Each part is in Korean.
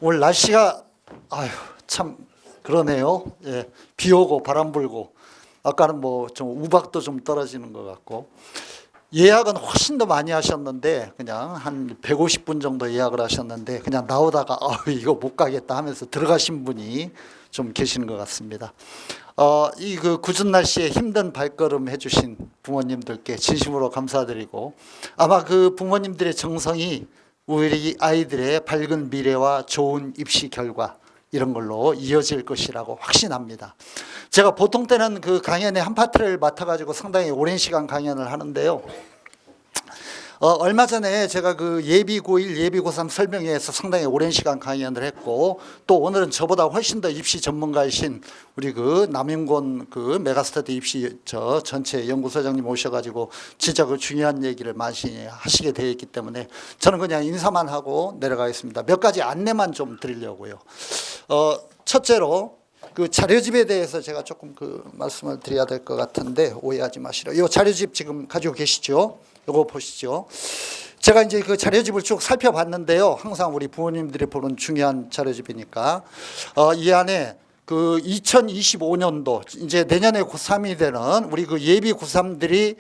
오늘 날씨가 참 그러네요. 예, 비 오고 바람 불고 아까는 뭐 좀 우박도 좀 떨어지는 것 같고 예약은 훨씬 더 많이 하셨는데 그냥 한 150분 정도 예약을 하셨는데 그냥 나오다가 이거 못 가겠다 하면서 들어가신 분이 좀 계시는 것 같습니다. 이 그 궂은 날씨에 힘든 발걸음 해주신 부모님들께 진심으로 감사드리고 아마 그 부모님들의 정성이 우리 아이들의 밝은 미래와 좋은 입시 결과 이런 걸로 이어질 것이라고 확신합니다. 제가 보통 때는 그 강연의 한 파트를 맡아가지고 상당히 오랜 시간 강연을 하는데요. 얼마 전에 제가 그 예비 고1, 예비 고3 설명회에서 상당히 오랜 시간 강연을 했고 또 오늘은 저보다 훨씬 더 입시 전문가이신 우리 그 남윤곤 그 메가스터디 입시 전체 연구소장님 오셔가지고 진짜 그 중요한 얘기를 많이 하시게 되어 있기 때문에 저는 그냥 인사만 하고 내려가겠습니다. 몇 가지 안내만 좀 드리려고요. 첫째로 그 자료집에 대해서 제가 조금 그 말씀을 드려야 될 것 같은데 오해하지 마시라. 이 자료집 지금 가지고 계시죠? 이거 보시죠. 제가 이제 그 자료집을 쭉 살펴봤는데요. 항상 우리 부모님들이 보는 중요한 자료집이니까 이 안에 그 2025년도 이제 내년에 고3이 되는 우리 그 예비 고3들이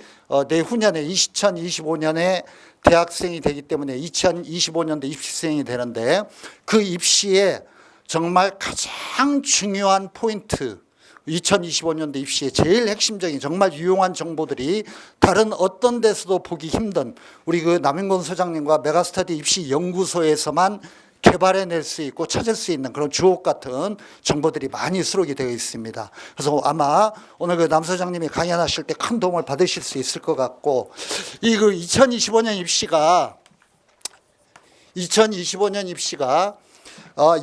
내후년에 2025년에 대학생이 되기 때문에 2025년도 입시생이 되는데 그 입시에 정말 가장 중요한 포인트 2025년도 입시의 제일 핵심적인 정말 유용한 정보들이 다른 어떤 데서도 보기 힘든 우리 그 남윤곤 소장님과 메가스터디 입시 연구소에서만 개발해낼 수 있고 찾을 수 있는 그런 주옥 같은 정보들이 많이 수록이 되어 있습니다. 그래서 아마 오늘 그 남 소장님이 강연하실 때 큰 도움을 받으실 수 있을 것 같고 이 그 2025년 입시가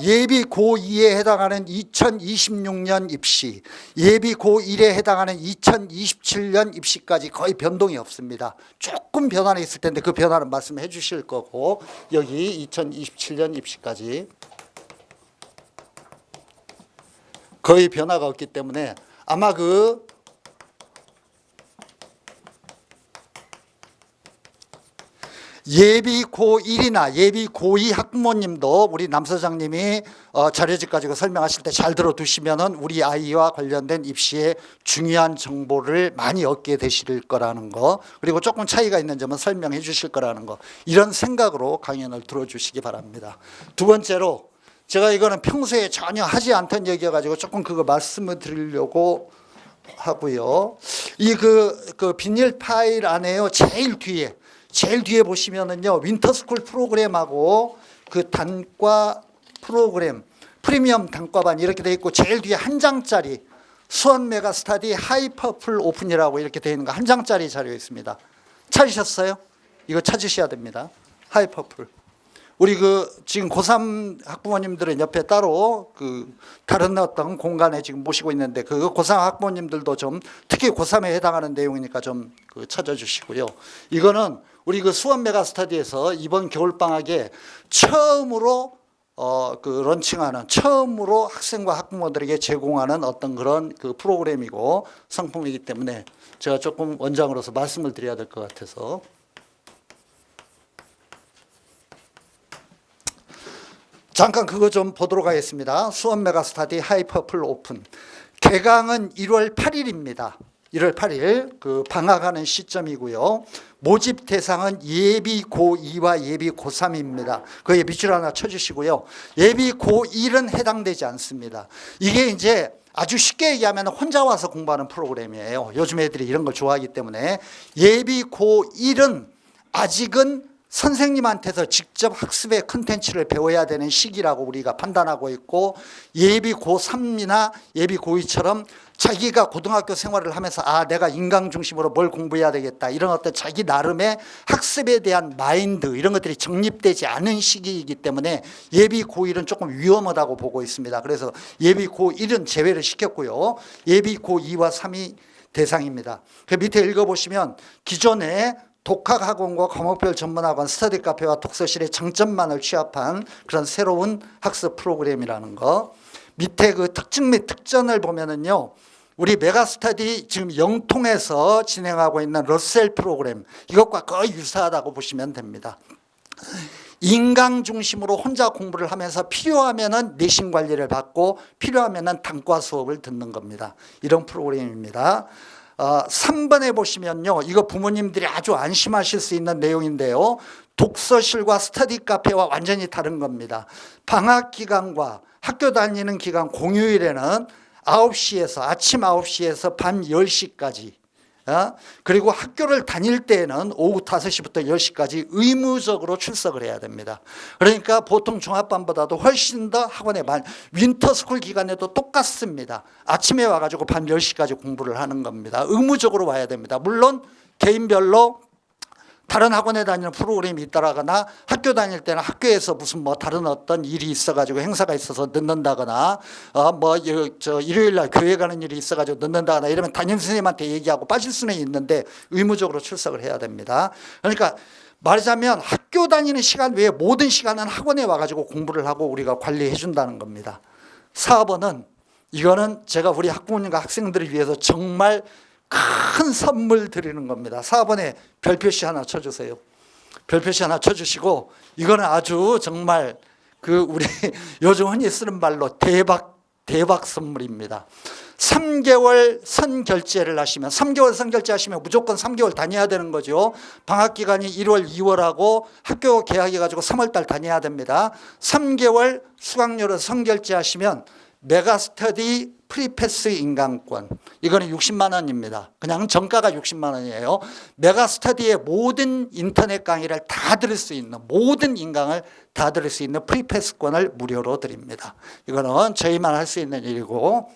예비 고2에 해당하는 2026년 입시, 예비 고1에 해당하는 2027년 입시까지 거의 변동이 없습니다. 조금 변화는 있을 텐데 그 변화는 말씀해 주실 거고 여기 2027년 입시까지 거의 변화가 없기 때문에 아마 그 예비 고1이나 예비 고2 학부모님도 우리 남 소장님이 자료집 가지고 설명하실 때 잘 들어두시면은 우리 아이와 관련된 입시에 중요한 정보를 많이 얻게 되실 거라는 거, 그리고 조금 차이가 있는 점은 설명해 주실 거라는 거, 이런 생각으로 강연을 들어주시기 바랍니다. 두 번째로 제가 이거는 평소에 전혀 하지 않던 얘기여가지고 조금 그거 말씀을 드리려고 하고요. 이 그 비닐 파일 안에요. 제일 뒤에 보시면은요, 윈터스쿨 프로그램하고 그 단과 프로그램, 프리미엄 단과반 이렇게 되어 있고, 제일 뒤에 한 장짜리 수원 메가스터디 하이퍼풀 오픈이라고 이렇게 되어 있는 거 한 장짜리 자료 있습니다. 찾으셨어요? 이거 찾으셔야 됩니다. 하이퍼풀. 우리 그 지금 고3 학부모님들은 옆에 따로 그 다른 어떤 공간에 지금 모시고 있는데 그 고3 학부모님들도 좀 특히 고3에 해당하는 내용이니까 좀 그 찾아주시고요. 이거는 우리 그 수원 메가스터디에서 이번 겨울방학에 처음으로 그 런칭하는 처음으로 학생과 학부모들에게 제공하는 어떤 그런 그 프로그램이고 상품이기 때문에 제가 조금 원장으로서 말씀을 드려야 될 것 같아서. 잠깐 그거 좀 보도록 하겠습니다. 수원 메가스터디 하이퍼풀 오픈. 개강은 1월 8일입니다. 1월 8일 그 방학하는 시점이고요. 모집 대상은 예비 고2와 예비 고3입니다. 거기에 밑줄 하나 쳐주시고요. 예비 고1은 해당되지 않습니다. 이게 이제 아주 쉽게 얘기하면 혼자 와서 공부하는 프로그램이에요. 요즘 애들이 이런 걸 좋아하기 때문에 예비 고1은 아직은 선생님한테서 직접 학습의 컨텐츠를 배워야 되는 시기라고 우리가 판단하고 있고, 예비 고3이나 예비 고2처럼 자기가 고등학교 생활을 하면서 내가 인강 중심으로 뭘 공부해야 되겠다 이런 어떤 자기 나름의 학습에 대한 마인드 이런 것들이 정립되지 않은 시기이기 때문에 예비 고1은 조금 위험하다고 보고 있습니다. 그래서 예비 고1은 제외를 시켰고요. 예비 고2와 3이 대상입니다. 그 밑에 읽어보시면 기존에 독학학원과 과목별 전문학원, 스터디 카페와 독서실의 장점만을 취합한 그런 새로운 학습 프로그램이라는 거. 밑에 그 특징 및 특전을 보면은요, 우리 메가스터디 지금 영통에서 진행하고 있는 러셀 프로그램, 이것과 거의 유사하다고 보시면 됩니다. 인강 중심으로 혼자 공부를 하면서 필요하면은 내신 관리를 받고 필요하면은 단과 수업을 듣는 겁니다. 이런 프로그램입니다. 3번에 보시면요, 이거 부모님들이 아주 안심하실 수 있는 내용인데요, 독서실과 스터디 카페와 완전히 다른 겁니다. 방학 기간과 학교 다니는 기간 공휴일에는 9시에서 아침 9시에서 밤 10시까지, 그리고 학교를 다닐 때에는 오후 5시부터 10시까지 의무적으로 출석을 해야 됩니다. 그러니까 보통 종합반보다도 훨씬 더 학원에 윈터스쿨 기간에도 똑같습니다. 아침에 와가지고 밤 10시까지 공부를 하는 겁니다. 의무적으로 와야 됩니다. 물론 개인별로 다른 학원에 다니는 프로그램이 있다거나 학교 다닐 때는 학교에서 무슨 뭐 다른 어떤 일이 있어가지고 행사가 있어서 늦는다거나 일요일 날 교회 가는 일이 있어가지고 늦는다거나 이러면 담임선생님한테 얘기하고 빠질 수는 있는데 의무적으로 출석을 해야 됩니다. 그러니까 말하자면 학교 다니는 시간 외에 모든 시간은 학원에 와가지고 공부를 하고 우리가 관리해 준다는 겁니다. 4번은 이거는 제가 우리 학부모님과 학생들을 위해서 정말 큰 선물 드리는 겁니다. 4번에 별표시 하나 쳐주세요. 별표시 하나 쳐주시고, 이거는 아주 정말 우리 요즘 흔히 쓰는 말로 대박 선물입니다. 3개월 선결제를 하시면, 3개월 선결제 하시면 무조건 3개월 다녀야 되는 거죠. 방학 기간이 1월, 2월하고 학교 개학해가지고 3월달 다녀야 됩니다. 3개월 수강료를 선결제 하시면 메가스터디 프리패스 인강권, 이거는 60만 원입니다. 그냥 정가가 60만 원이에요. 메가스터디의 모든 인터넷 강의를 다 들을 수 있는, 모든 인강을 다 들을 수 있는 프리패스권을 무료로 드립니다. 이거는 저희만 할 수 있는 일이고,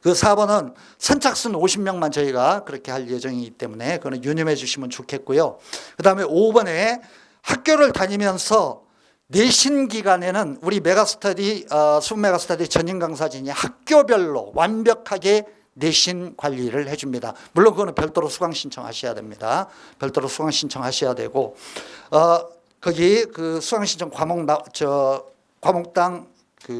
그 4번은 선착순 50명만 저희가 그렇게 할 예정이기 때문에 그거는 유념해 주시면 좋겠고요. 그 다음에 5번에 학교를 다니면서 내신 기간에는 우리 메가스터디, 수메가스터디 전임 강사진이 학교별로 완벽하게 내신 관리를 해줍니다. 물론 그거는 별도로 수강 신청하셔야 됩니다. 별도로 수강 신청하셔야 되고, 거기 수강 신청 과목당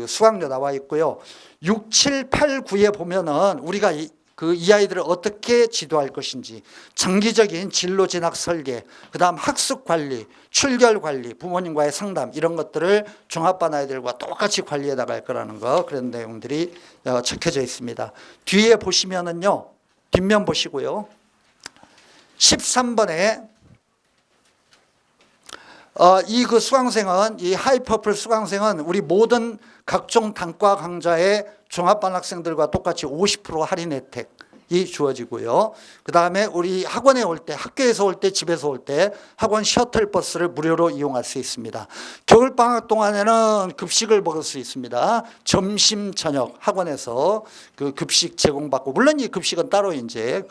수강료 나와 있고요. 6, 7, 8, 9에 보면은 우리가 이 아이들을 어떻게 지도할 것인지, 장기적인 진로 진학 설계, 그 다음 학습 관리, 출결 관리, 부모님과의 상담, 이런 것들을 종합반 아이들과 똑같이 관리해 나갈 거라는 거, 그런 내용들이 적혀져 있습니다. 뒤에 보시면은요, 뒷면 보시고요. 13번에 이 수강생은, 이 하이퍼플 수강생은 우리 모든 각종 단과 강좌의 종합반 학생들과 똑같이 50% 할인 혜택이 주어지고요. 그 다음에 우리 학원에 올 때, 학교에서 올 때, 집에서 올 때 학원 셔틀버스를 무료로 이용할 수 있습니다. 겨울방학 동안에는 급식을 먹을 수 있습니다. 점심, 저녁 학원에서 급식 제공받고, 물론 이 급식은 따로 이제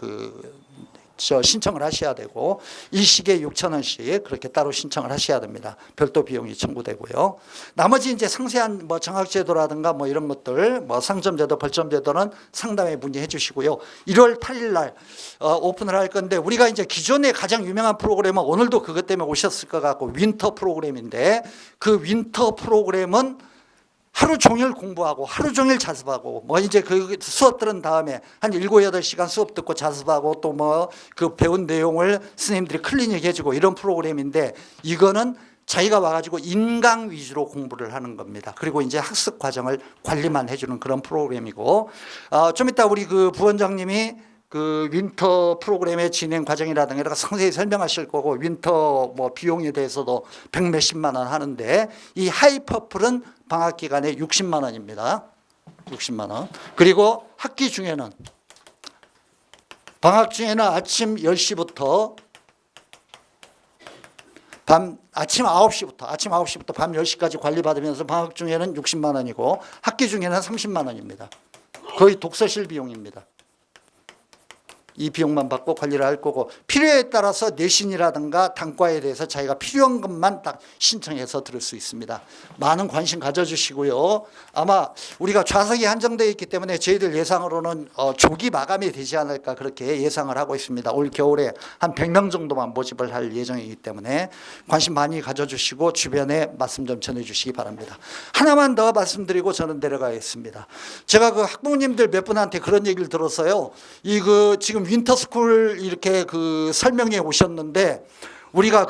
신청을 하셔야 되고, 일식에 6,000원씩 그렇게 따로 신청을 하셔야 됩니다. 별도 비용이 청구되고요. 나머지 이제 상세한 장학제도라든가 이런 것들, 상점제도, 벌점제도는 상담에 문의해 주시고요. 1월 8일 날 오픈을 할 건데, 우리가 이제 기존에 가장 유명한 프로그램은 오늘도 그것 때문에 오셨을 것 같고, 윈터 프로그램인데, 그 윈터 프로그램은 하루 종일 공부하고 하루 종일 자습하고 이제 수업 들은 다음에 한 7, 8시간 수업 듣고 자습하고 또 배운 내용을 스님들이 클리닉 해주고 이런 프로그램인데, 이거는 자기가 와가지고 인강 위주로 공부를 하는 겁니다. 그리고 이제 학습 과정을 관리만 해주는 그런 프로그램이고, 좀 이따 우리 부원장님이 윈터 프로그램의 진행 과정이라든가 이런 거 상세히 설명하실 거고, 윈터 비용에 대해서도 100몇십만 원 하는데, 이 하이퍼플은 방학 기간에 60만 원입니다. 60만 원. 그리고 학기 중에는, 방학 중에는 아침 10시부터 아침 9시부터 밤 10시까지 관리받으면서 방학 중에는 60만 원이고, 학기 중에는 30만 원입니다. 거의 독서실 비용입니다. 이 비용만 받고 관리를 할 거고, 필요에 따라서 내신이라든가 단과에 대해서 자기가 필요한 것만 딱 신청해서 들을 수 있습니다. 많은 관심 가져주시고요. 아마 우리가 좌석이 한정되어 있기 때문에 저희들 예상으로는 조기 마감이 되지 않을까 그렇게 예상을 하고 있습니다. 올 겨울에 한 100명 정도만 모집을 할 예정이기 때문에 관심 많이 가져주시고 주변에 말씀 좀 전해주시기 바랍니다. 하나만 더 말씀드리고 저는 내려가겠습니다. 제가 학부모님들 몇 분한테 그런 얘기를 들었어요. 지금 윈터스쿨 이렇게 설명해 오셨는데, 우리가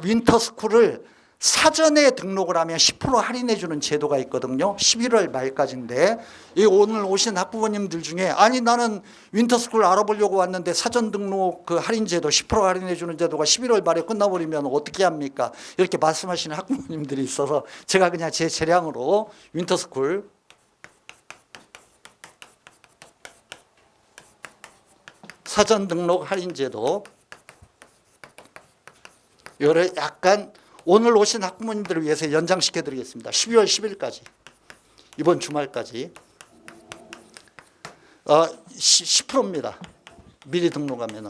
윈터스쿨을 사전에 등록을 하면 10% 할인해 주는 제도가 있거든요. 11월 말까지인데 이 오늘 오신 학부모님들 중에 아니 나는 윈터스쿨 알아보려고 왔는데 사전 등록 그 할인 제도 10% 할인해 주는 제도가 11월 말에 끝나버리면 어떻게 합니까? 이렇게 말씀하시는 학부모님들이 있어서 제가 그냥 제 재량으로 윈터스쿨 사전 등록 할인 제도 이거를 약간 오늘 오신 학부모님들을 위해서 연장시켜 드리겠습니다. 12월 10일까지 이번 주말까지 10%입니다. 미리 등록하면은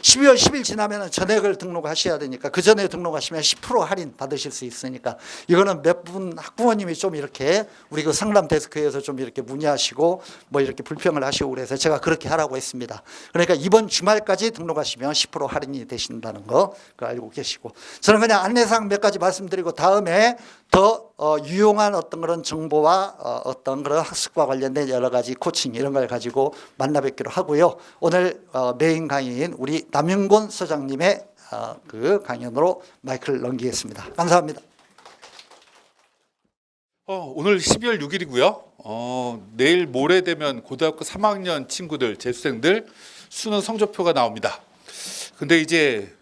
12월 10일 지나면은 전액을 등록하셔야 되니까 그 전에 등록하시면 10% 할인 받으실 수 있으니까 이거는 몇 분 학부모님이 좀 이렇게 우리 그 상담 데스크에서 좀 이렇게 문의하시고 뭐 이렇게 불평을 하시고 그래서 제가 그렇게 하라고 했습니다. 그러니까 이번 주말까지 등록하시면 10% 할인이 되신다는 거 그거 알고 계시고 저는 그냥 안내사항 몇 가지 말씀드리고 다음에 더 유용한 어떤 그런 정보와 어떤 그런 학습과 관련된 여러 가지 코칭 이런 걸 가지고 만나 뵙기로 하고요. 오늘 메인 강의인 우리 남윤곤 소장님의 그 강연으로 마이크를 넘기겠습니다. 감사합니다. 오늘 12월 6일이고요. 내일 모레 되면 고등학교 3학년 친구들, 재수생들 수능 성적표가 나옵니다. 근데 이제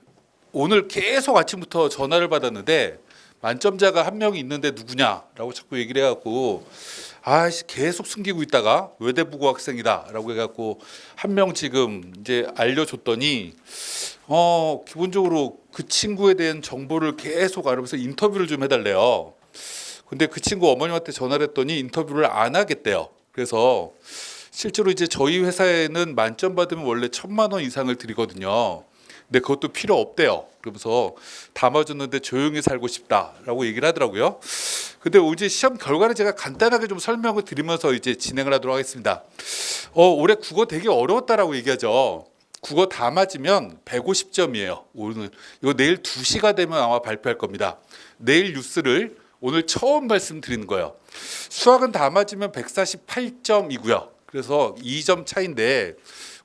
오늘 계속 아침부터 전화를 받았는데 만점자가 한 명이 있는데 누구냐라고 자꾸 얘기를 해갖고 계속 숨기고 있다가 외대부고 학생이다라고 해갖고 한 명 지금 이제 알려줬더니 기본적으로 그 친구에 대한 정보를 계속 알아보면서 인터뷰를 좀 해달래요. 근데 그 친구 어머님한테 전화를 했더니 인터뷰를 안 하겠대요. 그래서 실제로 이제 저희 회사에는 만점 받으면 원래 1,000만 원 이상을 드리거든요. 근데 그것도 필요 없대요. 그러면서 다 맞았는데 조용히 살고 싶다라고 얘기를 하더라고요. 근데 이제 시험 결과를 제가 간단하게 좀 설명을 드리면서 이제 진행을 하도록 하겠습니다. 올해 국어 되게 어려웠다라고 얘기하죠. 국어 다 맞으면 150점이에요. 오늘 이거 내일 2시가 되면 아마 발표할 겁니다. 내일 뉴스를 오늘 처음 말씀드리는 거예요. 수학은 다 맞으면 148점이고요. 그래서 2점 차인데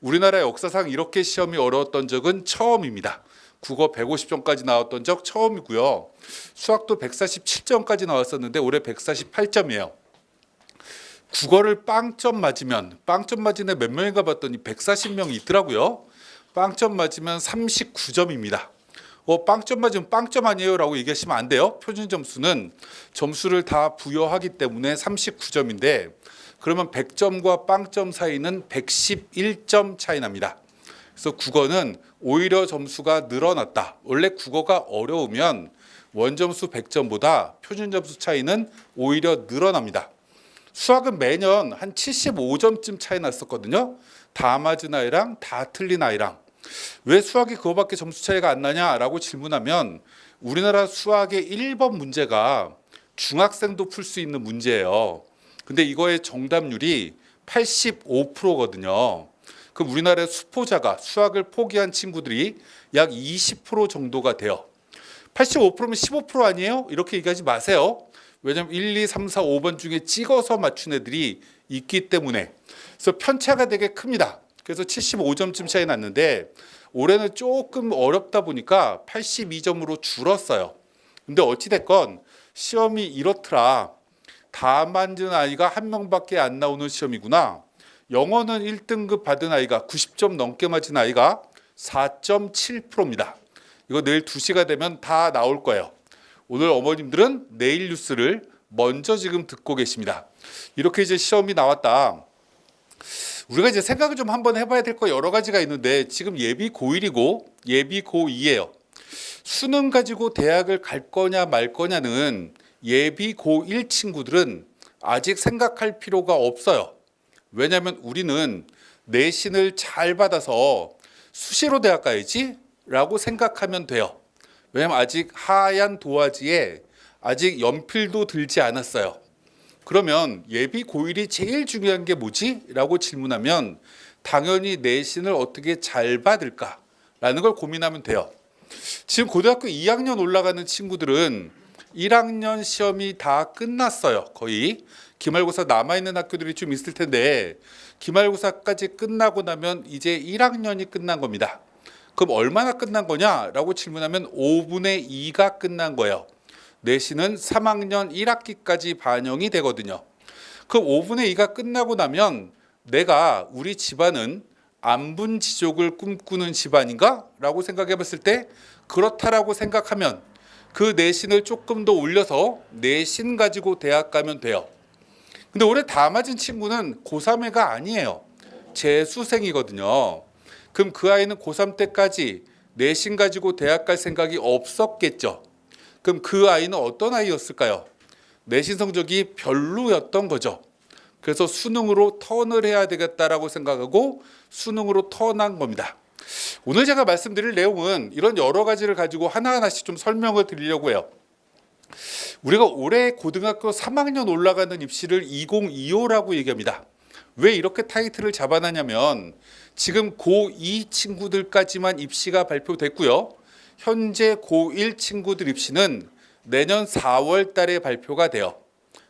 우리나라 역사상 이렇게 시험이 어려웠던 적은 처음입니다. 국어 150점까지 나왔던 적 처음이고요. 수학도 147점까지 나왔었는데 올해 148점이에요. 국어를 빵점 맞으면 빵점 맞은 애 몇 명인가 봤더니 140명이 있더라고요. 빵점 맞으면 39점입니다. 빵점 맞으면 빵점 아니에요 라고 얘기하시면 안 돼요. 표준 점수는 점수를 다 부여하기 때문에 39점인데 그러면 100점과 빵점 사이는 111점 차이 납니다. 그래서 국어는 오히려 점수가 늘어났다. 원래 국어가 어려우면 원점수 100점보다 표준 점수 차이는 오히려 늘어납니다. 수학은 매년 한 75점쯤 차이 났었거든요. 다 맞은 아이랑 다 틀린 아이랑. 왜 수학이 그거밖에 점수 차이가 안 나냐라고 질문하면 우리나라 수학의 1번 문제가 중학생도 풀 수 있는 문제예요. 근데 이거의 정답률이 85%거든요. 그럼 우리나라의 수포자가 수학을 포기한 친구들이 약 20% 정도가 돼요. 85%면 15% 아니에요? 이렇게 얘기하지 마세요. 왜냐하면 1, 2, 3, 4, 5번 중에 찍어서 맞춘 애들이 있기 때문에. 그래서 편차가 되게 큽니다. 그래서 75점쯤 차이 났는데 올해는 조금 어렵다 보니까 82점으로 줄었어요. 근데 어찌됐건 시험이 이렇더라. 다 만든 아이가 한 명밖에 안 나오는 시험이구나. 영어는 1등급 받은 아이가 90점 넘게 맞은 아이가 4.7%입니다. 이거 내일 2시가 되면 다 나올 거예요. 오늘 어머님들은 내일 뉴스를 먼저 지금 듣고 계십니다. 이렇게 이제 시험이 나왔다. 우리가 이제 생각을 좀 한번 해봐야 될 거 여러 가지가 있는데 지금 예비 고1이고 예비 고2예요. 수능 가지고 대학을 갈 거냐 말 거냐는 예비 고1 친구들은 아직 생각할 필요가 없어요. 왜냐하면 우리는 내신을 잘 받아서 수시로 대학 가야지 라고 생각하면 돼요. 왜냐하면 아직 하얀 도화지에 아직 연필도 들지 않았어요. 그러면 예비 고1이 제일 중요한 게 뭐지? 라고 질문하면 당연히 내신을 어떻게 잘 받을까라는 걸 고민하면 돼요. 지금 고등학교 2학년 올라가는 친구들은 1학년 시험이 다 끝났어요. 거의 기말고사 남아있는 학교들이 좀 있을 텐데 기말고사까지 끝나고 나면 이제 1학년이 끝난 겁니다. 그럼 얼마나 끝난 거냐라고 질문하면 5분의 2가 끝난 거예요. 내신은 3학년 1학기까지 반영이 되거든요. 그럼 5분의 2가 끝나고 나면 내가 우리 집안은 안분지족을 꿈꾸는 집안인가? 라고 생각해 봤을 때 그렇다라고 생각하면 그 내신을 조금 더 올려서 내신 가지고 대학 가면 돼요. 근데 올해 다 맞은 친구는 고3애가 아니에요. 재수생이거든요. 그럼 그 아이는 고3 때까지 내신 가지고 대학 갈 생각이 없었겠죠. 그럼 그 아이는 어떤 아이였을까요? 내신 성적이 별로였던 거죠. 그래서 수능으로 턴을 해야 되겠다라고 생각하고 수능으로 턴한 겁니다. 오늘 제가 말씀드릴 내용은 이런 여러 가지를 가지고 하나하나씩 좀 설명을 드리려고 해요. 우리가 올해 고등학교 3학년 올라가는 입시를 2025라고 얘기합니다. 왜 이렇게 타이틀을 잡아놨냐면 지금 고2 친구들까지만 입시가 발표됐고요. 현재 고1 친구들 입시는 내년 4월 달에 발표가 돼요.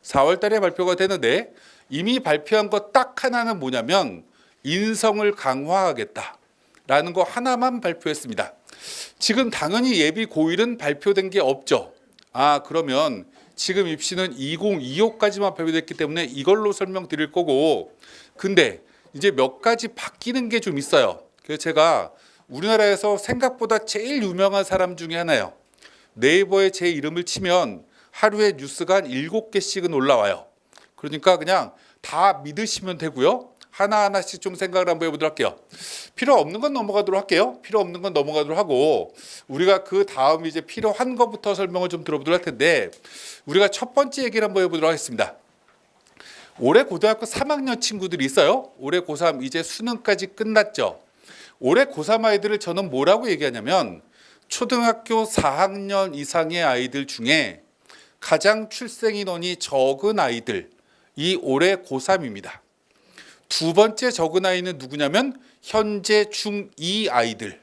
4월 달에 발표가 되는데 이미 발표한 것 딱 하나는 뭐냐면 인성을 강화하겠다라는 거 하나만 발표했습니다. 지금 당연히 예비 고1은 발표된 게 없죠. 그러면 지금 입시는 2025까지만 발표됐기 때문에 이걸로 설명드릴 거고, 근데 이제 몇 가지 바뀌는 게 좀 있어요. 그래서 제가 우리나라에서 생각보다 제일 유명한 사람 중에 하나예요. 네이버에 제 이름을 치면 하루에 뉴스가 한 7개씩은 올라와요. 그러니까 그냥 다 믿으시면 되고요. 하나하나씩 좀 생각을 한번 해보도록 할게요. 필요 없는 건 넘어가도록 할게요. 필요 없는 건 넘어가도록 하고 우리가 그 다음 이제 필요한 것부터 설명을 좀 들어보도록 할 텐데, 우리가 첫 번째 얘기를 한번 해보도록 하겠습니다. 올해 고등학교 3학년 친구들이 있어요. 올해 고3 이제 수능까지 끝났죠. 올해 고3 아이들을 저는 뭐라고 얘기하냐면 초등학교 4학년 이상의 아이들 중에 가장 출생 인원이 적은 아이들이 올해 고3입니다. 두 번째 적은 아이는 누구냐면 현재 중2 아이들.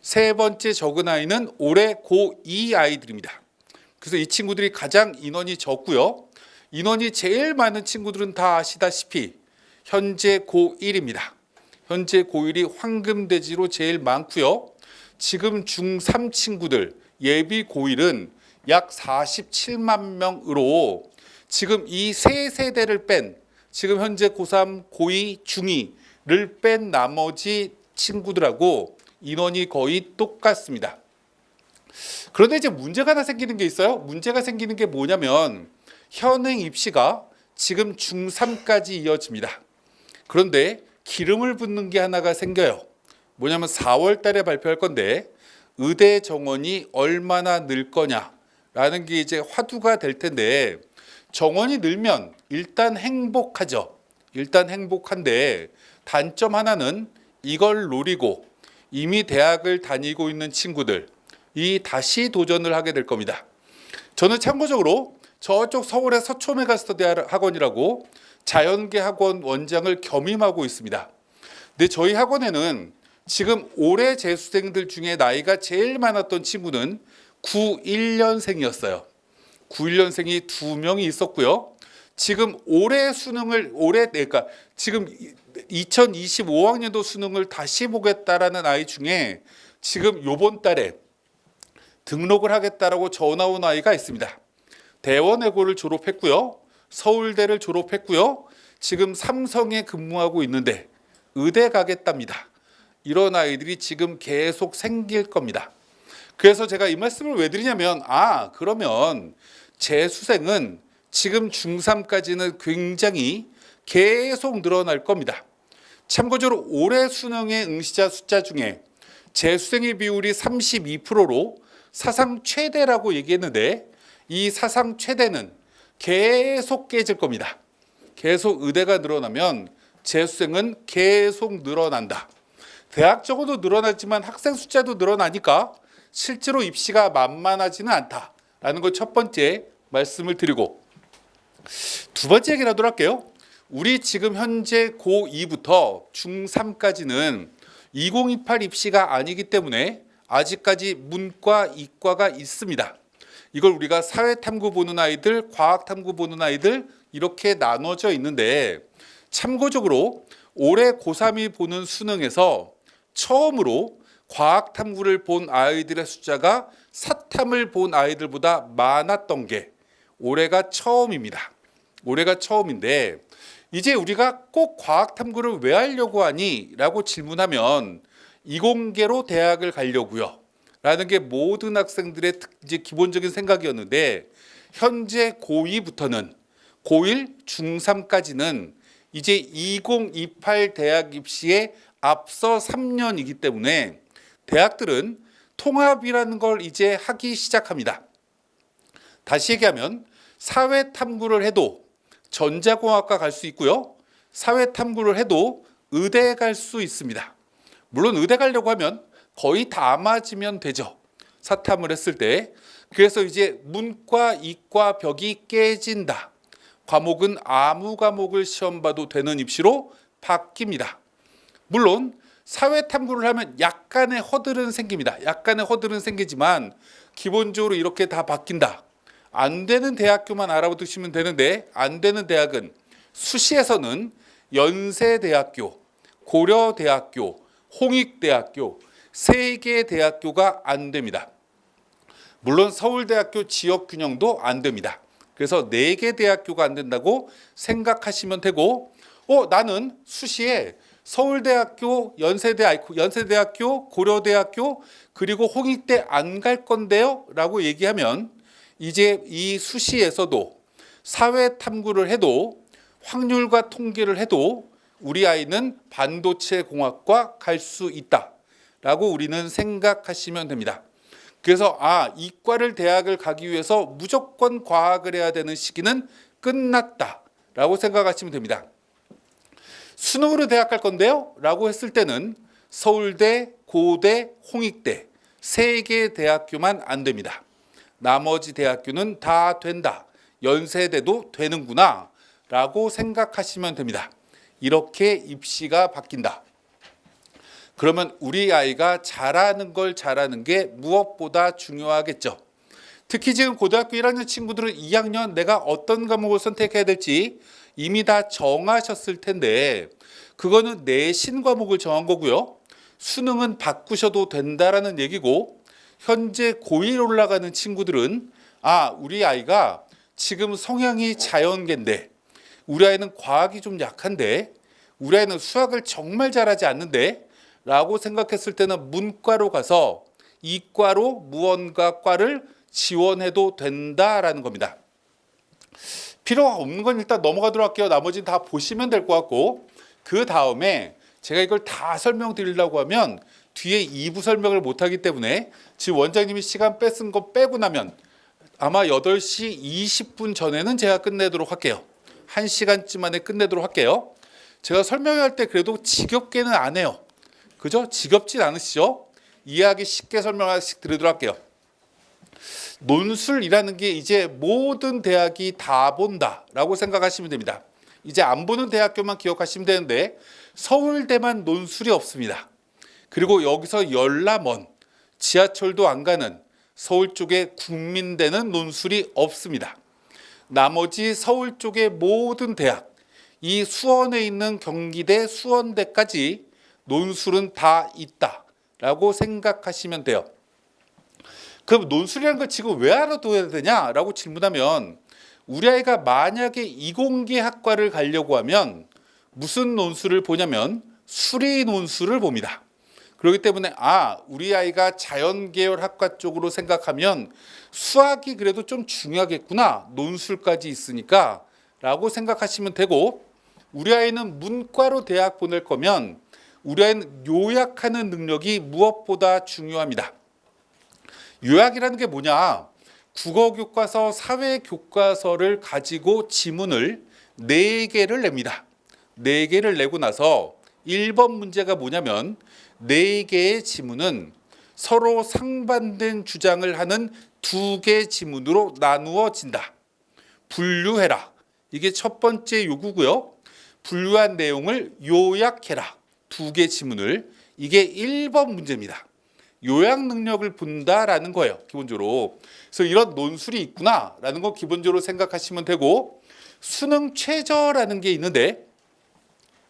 세 번째 적은 아이는 올해 고2 아이들입니다. 그래서 이 친구들이 가장 인원이 적고요. 인원이 제일 많은 친구들은 다 아시다시피 현재 고1입니다. 현재 고1이 황금돼지로 제일 많고요. 지금 중3 친구들 예비 고1은 약 47만 명으로 지금 이 세 세대를 뺀 지금 현재 고3, 고2, 중2를 뺀 나머지 친구들하고 인원이 거의 똑같습니다. 그런데 이제 문제가 하나 생기는 게 있어요. 문제가 생기는 게 뭐냐면 현행 입시가 지금 중3까지 이어집니다. 그런데 기름을 붓는 게 하나가 생겨요. 뭐냐면 4월 달에 발표할 건데 의대 정원이 얼마나 늘 거냐라는 게 이제 화두가 될 텐데, 정원이 늘면 일단 행복하죠. 일단 행복한데 단점 하나는 이걸 노리고 이미 대학을 다니고 있는 친구들이 다시 도전을 하게 될 겁니다. 저는 참고적으로 저쪽 서울의 서초 메가스터디 학원이라고 자연계 학원 원장을 겸임하고 있습니다. 근데 저희 학원에는 지금 올해 재수생들 중에 나이가 제일 많았던 친구는 91년생이었어요. 91년생이 2명이 있었고요. 지금 올해 수능을 그러니까 지금 2025학년도 수능을 다시 보겠다라는 아이 중에 지금 요번 달에 등록을 하겠다라고 전화 온 아이가 있습니다. 대원외고를 졸업했고요. 서울대를 졸업했고요. 지금 삼성에 근무하고 있는데 의대 가겠답니다. 이런 아이들이 지금 계속 생길 겁니다. 그래서 제가 이 말씀을 왜 드리냐면 그러면 재수생은 지금 중3까지는 굉장히 계속 늘어날 겁니다. 참고적으로 올해 수능의 응시자 숫자 중에 재수생의 비율이 32%로 사상 최대라고 얘기했는데 이 사상 최대는 계속 깨질 겁니다. 계속 의대가 늘어나면 재수생은 계속 늘어난다. 대학 적어도 늘어났지만 학생 숫자도 늘어나니까 실제로 입시가 만만하지는 않다라는 걸 첫 번째 말씀을 드리고, 두 번째 얘기를 하도록 할게요. 우리 지금 현재 고2부터 중3까지는 2028 입시가 아니기 때문에 아직까지 문과, 이과가 있습니다. 이걸 우리가 사회탐구 보는 아이들, 과학탐구 보는 아이들 이렇게 나눠져 있는데, 참고적으로 올해 고3이 보는 수능에서 처음으로 과학탐구를 본 아이들의 숫자가 사탐을 본 아이들보다 많았던 게 올해가 처음입니다. 올해가 처음인데 이제 우리가 꼭 과학 탐구를 왜 하려고 하니? 라고 질문하면 이공계로 대학을 가려고요. 라는 게 모든 학생들의 이제 기본적인 생각이었는데 현재 고2부터는 고1, 중3까지는 이제 2028 대학 입시에 앞서 3년이기 때문에 대학들은 통합이라는 걸 이제 하기 시작합니다. 다시 얘기하면 사회 탐구를 해도 전자공학과 갈 수 있고요. 사회 탐구를 해도 의대 갈 수 있습니다. 물론 의대 가려고 하면 거의 다 맞으면 되죠. 사탐을 했을 때. 그래서 이제 문과, 이과 벽이 깨진다. 과목은 아무 과목을 시험 봐도 되는 입시로 바뀝니다. 물론 사회 탐구를 하면 약간의 허들은 생깁니다. 약간의 허들은 생기지만 기본적으로 이렇게 다 바뀐다. 안 되는 대학교만 알아두시면 되는데 안 되는 대학은 수시에서는 연세대학교, 고려대학교, 홍익대학교, 3개 대학교가 안 됩니다. 물론 서울대학교 지역균형도 안 됩니다. 그래서 4개 대학교가 안 된다고 생각하시면 되고 나는 수시에 서울대학교, 연세대학교, 고려대학교 그리고 홍익대 안 갈 건데요 라고 얘기하면 이제 이 수시에서도 사회 탐구를 해도 확률과 통계를 해도 우리 아이는 반도체 공학과 갈 수 있다라고 우리는 생각하시면 됩니다. 그래서 이과를 대학을 가기 위해서 무조건 과학을 해야 되는 시기는 끝났다라고 생각하시면 됩니다. 수능으로 대학 갈 건데요? 라고 했을 때는 서울대, 고대, 홍익대 3개 대학교만 안 됩니다. 나머지 대학교는 다 된다. 연세대도 되는구나 라고 생각하시면 됩니다. 이렇게 입시가 바뀐다. 그러면 우리 아이가 잘하는 걸 잘하는 게 무엇보다 중요하겠죠. 특히 지금 고등학교 1학년 친구들은 2학년 내가 어떤 과목을 선택해야 될지 이미 다 정하셨을 텐데 그거는 내신 과목을 정한 거고요. 수능은 바꾸셔도 된다라는 얘기고 현재 고1 올라가는 친구들은 우리 아이가 지금 성향이 자연계인데 우리 아이는 과학이 좀 약한데 우리 아이는 수학을 정말 잘하지 않는데 라고 생각했을 때는 문과로 가서 이과로 무언가 과를 지원해도 된다라는 겁니다. 필요가 없는 건 일단 넘어가도록 할게요. 나머지는 다 보시면 될 것 같고 그 다음에 제가 이걸 다 설명드리려고 하면 뒤에 2부 설명을 못하기 때문에 지금 원장님이 시간 뺏은 거 빼고 나면 아마 8시 20분 전에는 제가 끝내도록 할게요. 1시간쯤 안에 끝내도록 할게요. 제가 설명할 때 그래도 지겹게는 안 해요. 그죠? 지겹진 않으시죠? 이해하기 쉽게 설명하씩 드리도록 할게요. 논술이라는 게 이제 모든 대학이 다 본다라고 생각하시면 됩니다. 이제 안 보는 대학교만 기억하시면 되는데 서울대만 논술이 없습니다. 그리고 여기서 열람원, 지하철도 안 가는 서울 쪽에 국민대는 논술이 없습니다. 나머지 서울 쪽의 모든 대학, 이 수원에 있는 경기대, 수원대까지 논술은 다 있다라고 생각하시면 돼요. 그럼 논술이라는 걸 지금 왜 알아둬야 되냐라고 질문하면 우리 아이가 만약에 이공계 학과를 가려고 하면 무슨 논술을 보냐면 수리 논술을 봅니다. 그렇기 때문에 우리 아이가 자연계열 학과 쪽으로 생각하면 수학이 그래도 좀 중요하겠구나. 논술까지 있으니까 라고 생각하시면 되고 우리 아이는 문과로 대학 보낼 거면 우리 아이는 요약하는 능력이 무엇보다 중요합니다. 요약이라는 게 뭐냐? 국어교과서, 사회교과서를 가지고 지문을 4개를 냅니다. 4개를 내고 나서 1번 문제가 뭐냐면 4개의 지문은 서로 상반된 주장을 하는 2개 지문으로 나누어진다. 분류해라. 이게 첫 번째 요구고요. 분류한 내용을 요약해라. 2개 지문을. 이게 1번 문제입니다. 요약 능력을 본다라는 거예요. 기본적으로. 그래서 이런 논술이 있구나라는 거 기본적으로 생각하시면 되고 수능 최저라는 게 있는데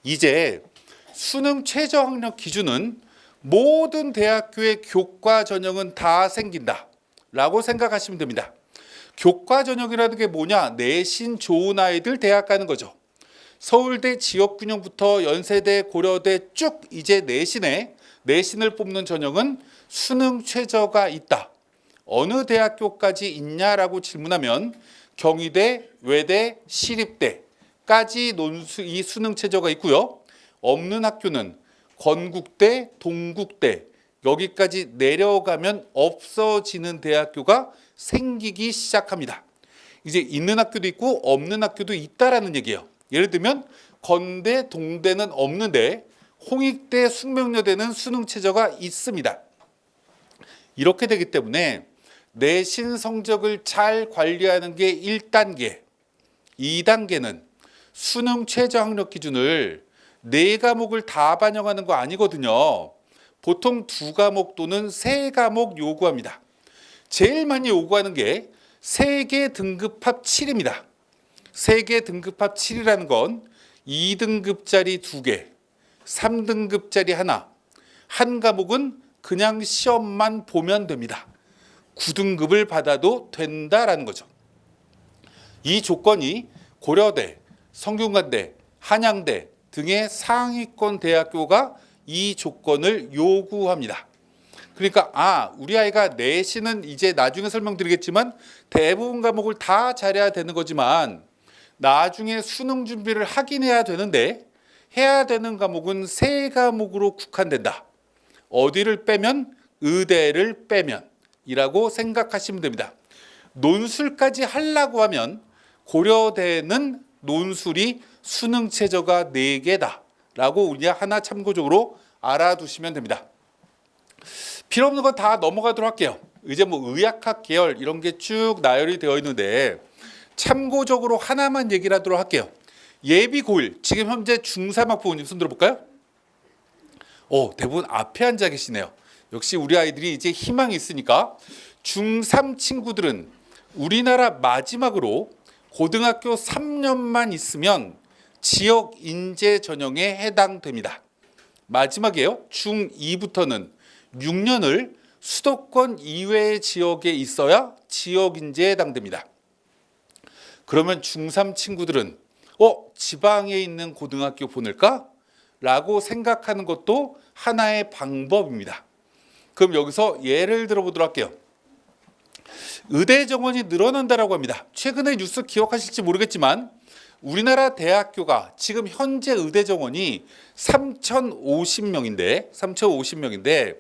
이제 수능 최저 학력 기준은 모든 대학교의 교과 전형은 다 생긴다 라고 생각하시면 됩니다. 교과 전형이라는 게 뭐냐? 내신 좋은 아이들 대학 가는 거죠. 서울대 지역균형부터 연세대, 고려대 쭉 이제 내신을 뽑는 전형은 수능 최저가 있다. 어느 대학교까지 있냐라고 질문하면 경희대, 외대, 시립대까지 이 수능 최저가 있고요. 없는 학교는 건국대, 동국대 여기까지 내려가면 없어지는 대학교가 생기기 시작합니다. 이제 있는 학교도 있고 없는 학교도 있다라는 얘기예요. 예를 들면 건대, 동대는 없는데 홍익대, 숙명여대는 수능 최저가 있습니다. 이렇게 되기 때문에 내신 성적을 잘 관리하는 게 1단계, 2단계는 수능 최저 학력 기준을 4과목을 다 반영하는 거 아니거든요. 보통 2과목 또는 3과목 요구합니다. 제일 많이 요구하는 게 세계 등급합 7입니다. 세계 등급합 7이라는 건 2등급짜리 2개, 3등급짜리 하나, 한 과목은 그냥 시험만 보면 됩니다. 9등급을 받아도 된다라는 거죠. 이 조건이 고려대, 성균관대, 한양대 등의 상위권 대학교가 이 조건을 요구합니다. 그러니까 우리 아이가 내신은 이제 나중에 설명드리겠지만 대부분 과목을 다 잘해야 되는 거지만 나중에 수능 준비를 하긴 해야 되는데 해야 되는 과목은 3과목으로 국한된다. 어디를 빼면? 의대를 빼면 이라고 생각하시면 됩니다. 논술까지 하려고 하면 고려대는 논술이 수능 최저가 4개다 라고 우리 하나 참고적으로 알아두시면 됩니다. 필요 없는 건 다 넘어가도록 할게요. 이제 뭐 의학학 계열 이런 게 쭉 나열이 되어 있는데 참고적으로 하나만 얘기를 하도록 할게요. 예비 고1 지금 현재 중3학 부모님 손 들어볼까요? 대부분 앞에 앉아 계시네요. 역시 우리 아이들이 이제 희망이 있으니까 중3 친구들은 우리나라 마지막으로 고등학교 3년만 있으면 지역 인재 전형에 해당됩니다. 마지막이에요. 중2부터는 6년을 수도권 이외의 지역에 있어야 지역 인재에 해당됩니다. 그러면 중3 친구들은 지방에 있는 고등학교 보낼까? 라고 생각하는 것도 하나의 방법입니다. 그럼 여기서 예를 들어보도록 할게요. 의대 정원이 늘어난다라고 합니다. 최근에 뉴스 기억하실지 모르겠지만 우리나라 대학교가 지금 현재 의대 정원이 3,050명인데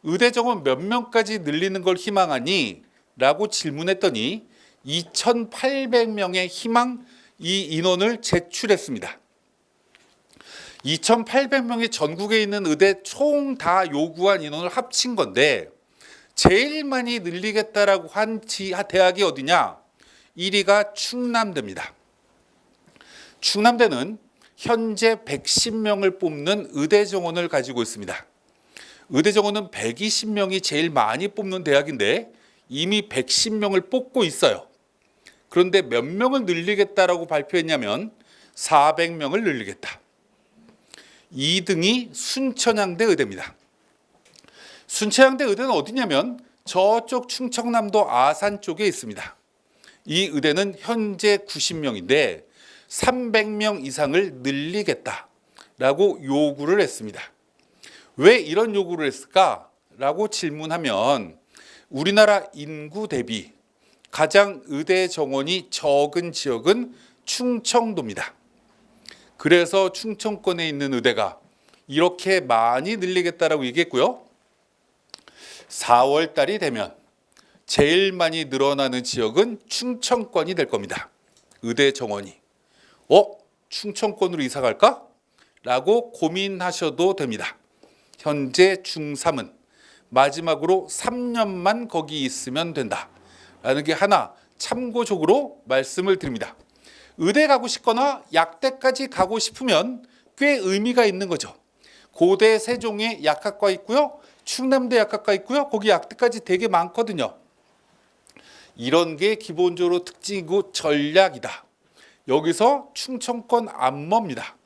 의대 정원 몇 명까지 늘리는 걸 희망하니? 라고 질문했더니 2,800명의 희망 이 인원을 제출했습니다. 2,800명이 전국에 있는 의대 총 다 요구한 인원을 합친 건데 제일 많이 늘리겠다라고 한 대학이 어디냐? 1위가 충남대입니다. 충남대는 현재 110명을 뽑는 의대 정원을 가지고 있습니다. 의대 정원은 120명이 제일 많이 뽑는 대학인데 이미 110명을 뽑고 있어요. 그런데 몇 명을 늘리겠다라고 발표했냐면 400명을 늘리겠다. 2등이 순천향대 의대입니다. 순천향대 의대는 어디냐면 저쪽 충청남도 아산 쪽에 있습니다. 이 의대는 현재 90명인데 300명 이상을 늘리겠다라고 요구를 했습니다. 왜 이런 요구를 했을까라고 질문하면 우리나라 인구 대비 가장 의대 정원이 적은 지역은 충청도입니다. 그래서 충청권에 있는 의대가 이렇게 많이 늘리겠다라고 얘기했고요. 4월 달이 되면 제일 많이 늘어나는 지역은 충청권이 될 겁니다. 의대 정원이. 충청권으로 이사 갈까? 라고 고민하셔도 됩니다. 현재 중3은 마지막으로 3년만 거기 있으면 된다. 라는 게 하나 참고적으로 말씀을 드립니다. 의대 가고 싶거나 약대까지 가고 싶으면 꽤 의미가 있는 거죠. 고대 세종에 약학과 있고요. 충남대 약학과 있고요. 거기 약대까지 되게 많거든요. 이런 게 기본적으로 특징이고 전략이다. 여기서 충청권 안 멉니다.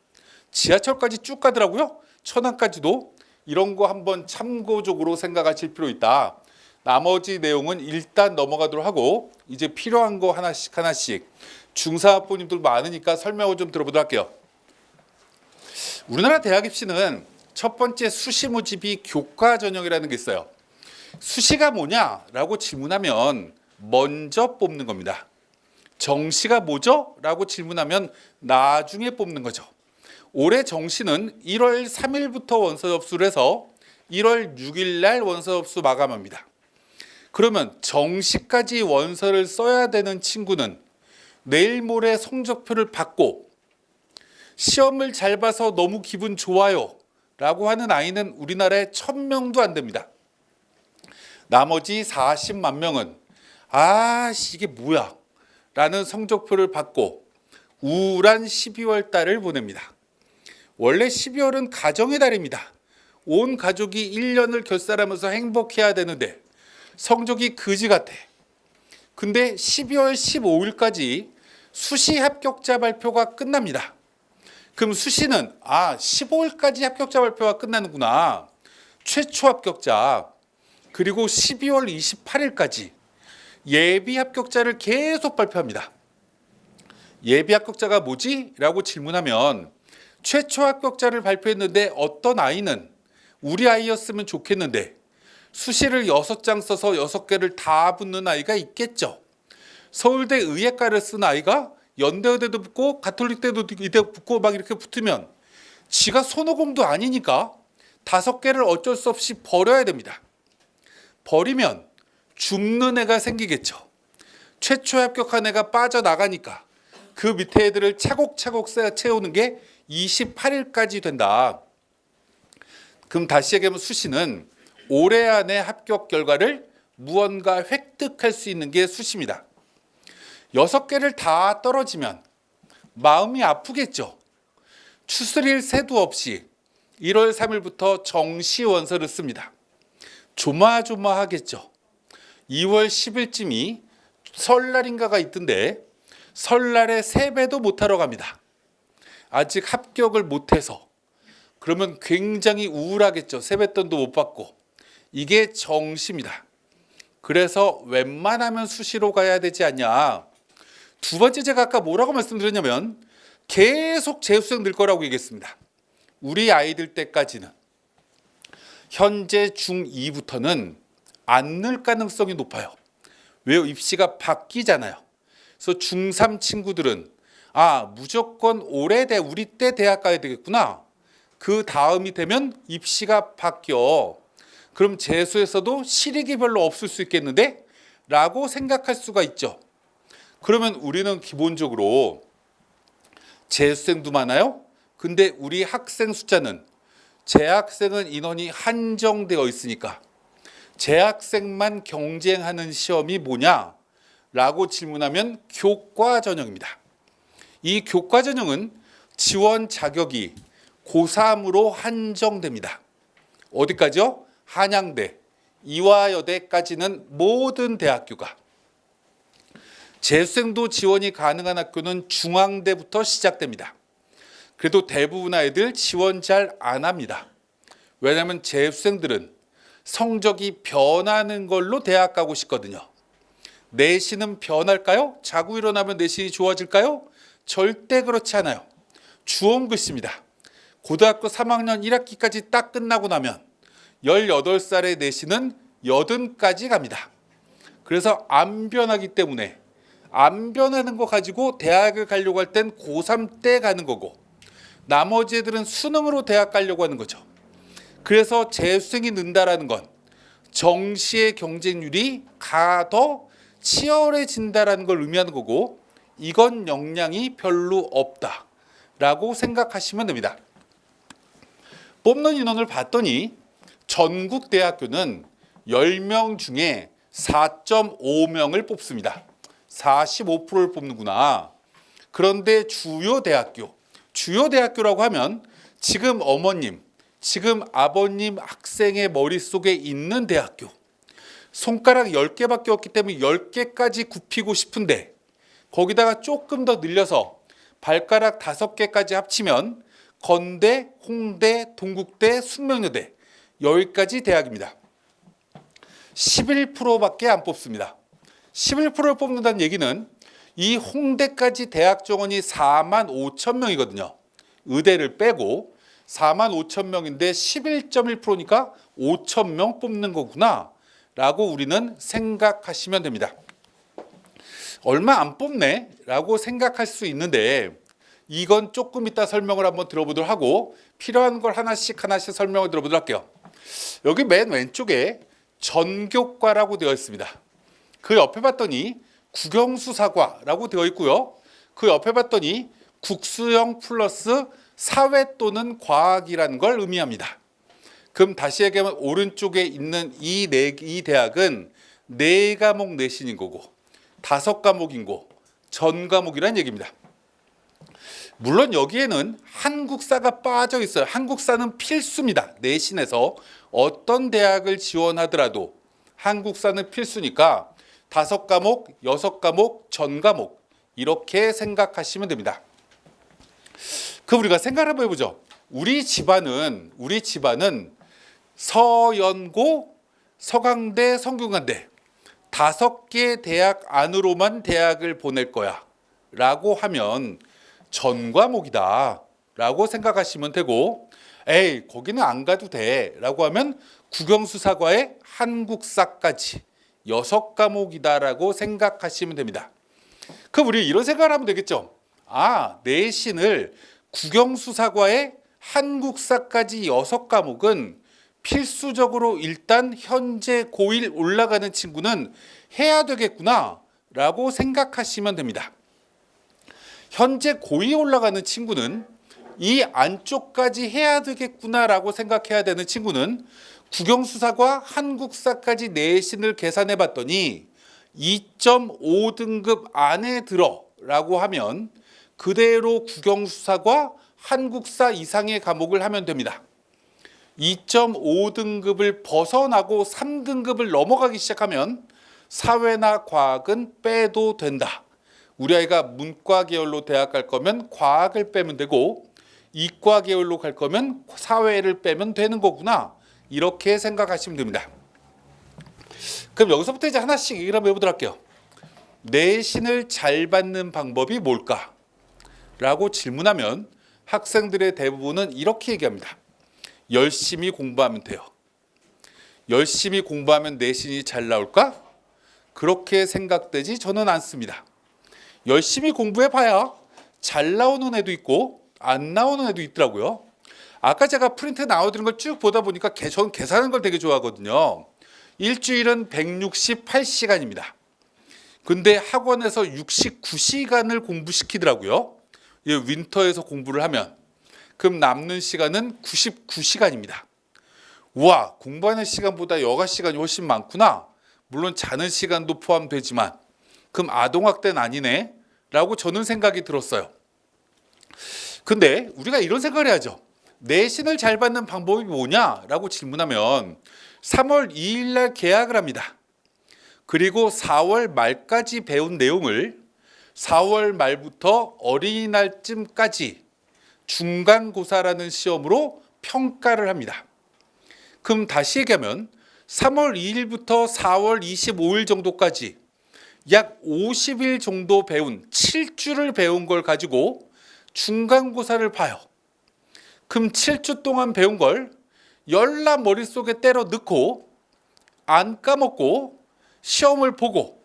지하철까지 쭉 가더라고요. 천안까지도. 이런 거 한번 참고적으로 생각하실 필요 있다. 나머지 내용은 일단 넘어가도록 하고 이제 필요한 거 하나씩 중사학부님들 많으니까 설명을 좀 들어보도록 할게요. 우리나라 대학 입시는 첫 번째 수시 모집이 교과 전형이라는 게 있어요. 수시가 뭐냐라고 질문하면 먼저 뽑는 겁니다. 정시가 뭐죠? 라고 질문하면 나중에 뽑는 거죠. 올해 정시는 1월 3일부터 원서 접수를 해서 1월 6일 날 원서 접수 마감합니다. 그러면 정시까지 원서를 써야 되는 친구는 내일 모레 성적표를 받고 시험을 잘 봐서 너무 기분 좋아요 라고 하는 아이는 우리나라에 1000명도 안 됩니다. 나머지 40만 명은 이게 뭐야 라는 성적표를 받고 우울한 12월 달을 보냅니다. 원래 12월은 가정의 달입니다. 온 가족이 1년을 결산하면서 행복해야 되는데 성적이 그지 같아. 근데 12월 15일까지 수시 합격자 발표가 끝납니다. 그럼 수시는 15일까지 합격자 발표가 끝나는구나. 최초 합격자. 그리고 12월 28일까지 예비 합격자를 계속 발표합니다. 예비 합격자가 뭐지? 라고 질문하면 최초 합격자를 발표했는데 어떤 아이는 우리 아이였으면 좋겠는데 수시를 6장 써서 6개를 다 붙는 아이가 있겠죠. 서울대 의예과를 쓴 아이가 연대의대도 붙고 가톨릭대도 이대 붙고 막 이렇게 붙으면 지가 손오공도 아니니까 5개를 어쩔 수 없이 버려야 됩니다. 버리면 줍는 애가 생기겠죠. 최초 합격한 애가 빠져나가니까 그 밑에 애들을 차곡차곡 채우는 게 28일까지 된다. 그럼 다시 얘기하면 수시는 올해 안에 합격 결과를 무언가 획득할 수 있는 게 수시입니다. 6개를 다 떨어지면 마음이 아프겠죠. 추스릴 새도 없이 1월 3일부터 정시 원서를 씁니다. 조마조마하겠죠. 2월 10일쯤이 설날인가가 있던데 설날에 세배도 못하러 갑니다. 아직 합격을 못해서. 그러면 굉장히 우울하겠죠. 세뱃돈도 못 받고. 이게 정시입니다. 그래서 웬만하면 수시로 가야 되지 않냐. 두 번째, 제가 아까 뭐라고 말씀드렸냐면 계속 재수생 늘 거라고 얘기했습니다. 우리 아이들 때까지는. 현재 중2부터는 안 늘 가능성이 높아요. 왜요? 입시가 바뀌잖아요. 그래서 중3 친구들은 무조건 올해 우리 때 대학 가야 되겠구나. 그 다음이 되면 입시가 바뀌어. 그럼 재수에서도 실익이 별로 없을 수 있겠는데? 라고 생각할 수가 있죠. 그러면 우리는 기본적으로 재수생도 많아요. 근데 우리 학생 숫자는 재학생은 인원이 한정되어 있으니까 재학생만 경쟁하는 시험이 뭐냐라고 질문하면 교과 전형입니다. 이 교과 전형은 지원 자격이 고3으로 한정됩니다. 어디까지요? 한양대, 이화여대까지는 모든 대학교가. 재수생도 지원이 가능한 학교는 중앙대부터 시작됩니다. 그래도 대부분 아이들 지원 잘 안 합니다. 왜냐하면 재수생들은 성적이 변하는 걸로 대학 가고 싶거든요. 내신은 변할까요? 자고 일어나면 내신이 좋아질까요? 절대 그렇지 않아요. 주홍글씨입니다. 고등학교 3학년 1학기까지 딱 끝나고 나면 18살의 내신은 80까지 갑니다. 그래서 안 변하기 때문에 안 변하는 거 가지고 대학을 가려고 할 땐 고3 때 가는 거고 나머지 애들은 수능으로 대학 가려고 하는 거죠. 그래서 재수생이 는다라는 건 정시의 경쟁률이 더 치열해진다라는 걸 의미하는 거고 이건 영향이 별로 없다라고 생각하시면 됩니다. 뽑는 인원을 봤더니 전국 대학교는 10명 중에 4.5명을 뽑습니다. 45%를 뽑는구나. 그런데 주요 대학교라고 하면 지금 어머님, 지금 아버님 학생의 머릿속에 있는 대학교. 손가락 10개밖에 없기 때문에 10개까지 굽히고 싶은데 거기다가 조금 더 늘려서 발가락 5개까지 합치면 건대, 홍대, 동국대, 숙명여대 여기까지 대학입니다. 11%밖에 안 뽑습니다. 11%를 뽑는다는 얘기는 이 홍대까지 대학 정원이 4만 5천 명이거든요. 의대를 빼고 4만 5천 명인데 11.1%니까 5천 명 뽑는 거구나 라고 우리는 생각하시면 됩니다. 얼마 안 뽑네 라고 생각할 수 있는데 이건 조금 이따 설명을 한번 들어보도록 하고 필요한 걸 하나씩 설명을 들어보도록 할게요. 여기 맨 왼쪽에 전교과라고 되어 있습니다. 그 옆에 봤더니 국영수사과라고 되어 있고요. 그 옆에 봤더니 국수형 플러스 사회 또는 과학이라는 걸 의미합니다. 그럼 다시 얘기하면 오른쪽에 있는 이 대학은 4과목 내신인 거고 5과목인 거 전 과목이라는 얘기입니다. 물론 여기에는 한국사가 빠져 있어요. 한국사는 필수입니다. 내신에서 어떤 대학을 지원하더라도 한국사는 필수니까 5과목, 6과목, 전 과목 이렇게 생각하시면 됩니다. 그럼 우리가 생각을 한번 해보죠. 우리 집안은 서연고, 서강대, 성균관대 5개 대학 안으로만 대학을 보낼 거야 라고 하면 전 과목이다 라고 생각하시면 되고 에이 거기는 안 가도 돼 라고 하면 국영수사과에 한국사까지 6과목이다 라고 생각하시면 됩니다. 그럼 우리 이런 생각을 하면 되겠죠. 내신을 국영수사과에 한국사까지 6과목은 필수적으로 일단 현재 고1 올라가는 친구는 해야 되겠구나 라고 생각하시면 됩니다. 현재 고2 올라가는 친구는 이 안쪽까지 해야 되겠구나 라고 생각해야 되는 친구는 국영수사과 한국사까지 내신을 계산해 봤더니 2.5등급 안에 들어 라고 하면 그대로 국영수사과 한국사 이상의 과목을 하면 됩니다. 2.5등급을 벗어나고 3등급을 넘어가기 시작하면 사회나 과학은 빼도 된다. 우리 아이가 문과 계열로 대학 갈 거면 과학을 빼면 되고 이과 계열로 갈 거면 사회를 빼면 되는 거구나. 이렇게 생각하시면 됩니다. 그럼 여기서부터 이제 하나씩 얘기를 한번 해보도록 할게요. 내신을 잘 받는 방법이 뭘까? 라고 질문하면 학생들의 대부분은 이렇게 얘기합니다. 열심히 공부하면 돼요. 열심히 공부하면 내신이 잘 나올까? 그렇게 생각되지 저는 않습니다. 열심히 공부해봐야 잘 나오는 애도 있고 안 나오는 애도 있더라고요. 아까 제가 프린트 나와드린 걸 쭉 보다 보니까 저는 계산하는 걸 되게 좋아하거든요. 일주일은 168시간입니다. 근데 학원에서 69시간을 공부시키더라고요. 윈터에서 공부를 하면. 그럼 남는 시간은 99시간입니다. 우와, 공부하는 시간보다 여가 시간이 훨씬 많구나. 물론 자는 시간도 포함되지만 그럼 아동학대는 아니네 라고 저는 생각이 들었어요. 근데 우리가 이런 생각을 해야죠. 내신을 잘 받는 방법이 뭐냐라고 질문하면 3월 2일 날 개학을 합니다. 그리고 4월 말까지 배운 내용을 4월 말부터 어린이날쯤까지 중간고사라는 시험으로 평가를 합니다. 그럼 다시 얘기하면 3월 2일부터 4월 25일 정도까지 약 50일 정도 배운 7주를 배운 걸 가지고 중간고사를 봐요. 그럼 7주 동안 배운 걸 열나 머릿속에 때려 넣고 안 까먹고 시험을 보고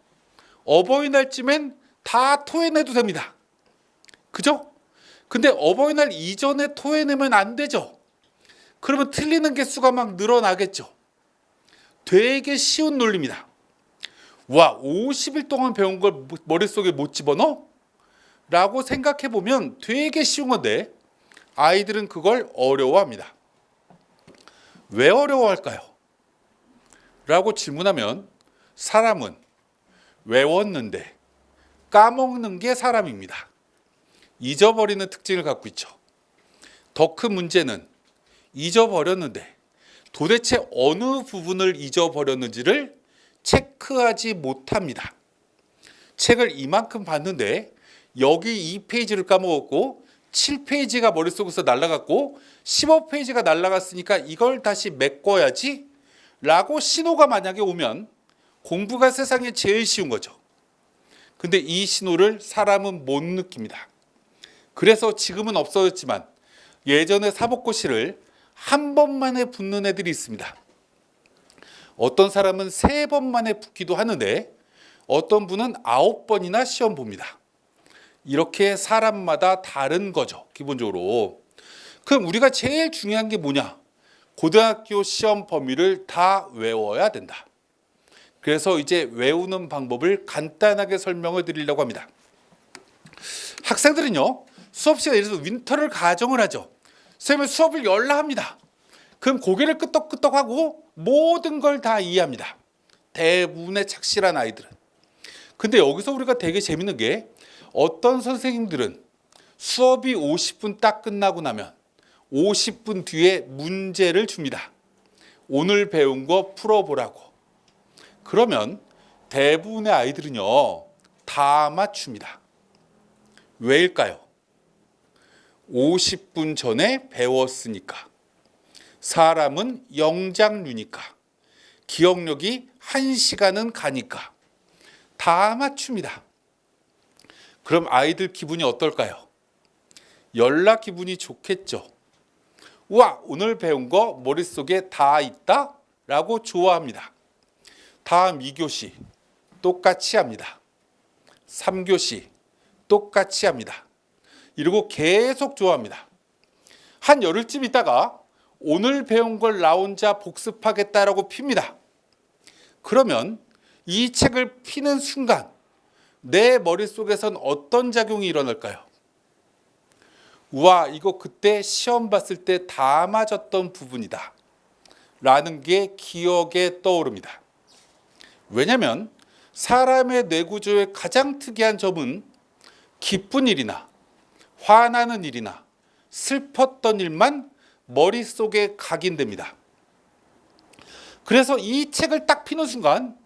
어버이날쯤엔 다 토해내도 됩니다. 그죠? 근데 어버이날 이전에 토해내면 안 되죠. 그러면 틀리는 개수가 막 늘어나겠죠. 되게 쉬운 논리입니다. 와, 50일 동안 배운 걸 머릿속에 못 집어넣어? 라고 생각해 보면 되게 쉬운 건데 아이들은 그걸 어려워합니다. 왜 어려워할까요? 라고 질문하면 사람은 외웠는데 까먹는 게 사람입니다. 잊어버리는 특징을 갖고 있죠. 더 큰 문제는 잊어버렸는데 도대체 어느 부분을 잊어버렸는지를 체크하지 못합니다. 책을 이만큼 봤는데 여기 2페이지를 까먹었고 7페이지가 머릿속에서 날아갔고 15페이지가 날아갔으니까 이걸 다시 메꿔야지 라고 신호가 만약에 오면 공부가 세상에 제일 쉬운 거죠. 근데 이 신호를 사람은 못 느낍니다. 그래서 지금은 없어졌지만 예전에 사법고시를 한 번 만에 붙는 애들이 있습니다. 어떤 사람은 3번 만에 붙기도 하는데 어떤 분은 9번이나 시험 봅니다. 이렇게 사람마다 다른 거죠, 기본적으로. 그럼 우리가 제일 중요한 게 뭐냐? 고등학교 시험 범위를 다 외워야 된다. 그래서 이제 외우는 방법을 간단하게 설명을 드리려고 합니다. 학생들은요, 수업 시간에 예를 들어서 윈터를 가정을 하죠. 선생님은 수업을 열라 합니다. 그럼 고개를 끄덕끄덕하고 모든 걸 다 이해합니다. 대부분의 착실한 아이들은. 근데 여기서 우리가 되게 재밌는 게 어떤 선생님들은 수업이 50분 딱 끝나고 나면 50분 뒤에 문제를 줍니다. 오늘 배운 거 풀어보라고. 그러면 대부분의 아이들은요, 다 맞춥니다. 왜일까요? 50분 전에 배웠으니까. 사람은 영장류니까. 기억력이 1시간은 가니까. 다 맞춥니다. 그럼 아이들 기분이 어떨까요? 열나 기분이 좋겠죠. 우와, 오늘 배운 거 머릿속에 다 있다? 라고 좋아합니다. 다음 2교시 똑같이 합니다. 3교시 똑같이 합니다. 이러고 계속 좋아합니다. 한 열흘쯤 있다가 오늘 배운 걸 나 혼자 복습하겠다라고 핍니다. 그러면 이 책을 피는 순간 내 머릿속에선 어떤 작용이 일어날까요? 우와, 이거 그때 시험 봤을 때 다 맞았던 부분이다 라는 게 기억에 떠오릅니다. 왜냐하면 사람의 뇌구조의 가장 특이한 점은 기쁜 일이나 화나는 일이나 슬펐던 일만 머릿속에 각인됩니다. 그래서 이 책을 딱 피는 순간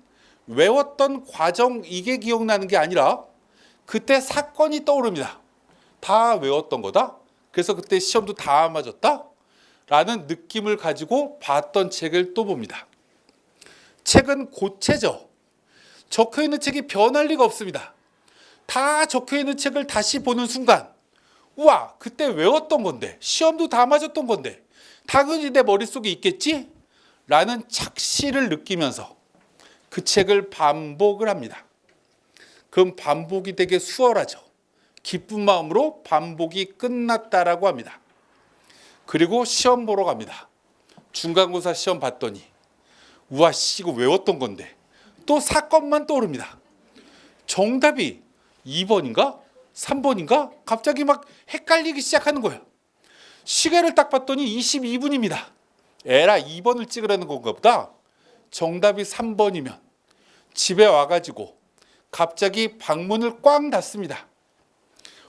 외웠던 과정 이게 기억나는 게 아니라 그때 사건이 떠오릅니다. 다 외웠던 거다. 그래서 그때 시험도 다 맞았다 라는 느낌을 가지고 봤던 책을 또 봅니다. 책은 고체죠. 적혀있는 책이 변할 리가 없습니다. 다 적혀있는 책을 다시 보는 순간 우와, 그때 외웠던 건데 시험도 다 맞았던 건데 당연히 내 머릿속에 있겠지? 라는 착시를 느끼면서 그 책을 반복을 합니다. 그럼 반복이 되게 수월하죠. 기쁜 마음으로 반복이 끝났다라고 합니다. 그리고 시험 보러 갑니다. 중간고사 시험 봤더니 우와, 이거 외웠던 건데 또 사건만 떠오릅니다. 정답이 2번인가? 3번인가? 갑자기 막 헷갈리기 시작하는 거예요. 시계를 딱 봤더니 22분입니다. 에라, 2번을 찍으라는 건가 보다. 정답이 3번이면 집에 와가지고 갑자기 방문을 꽝 닫습니다.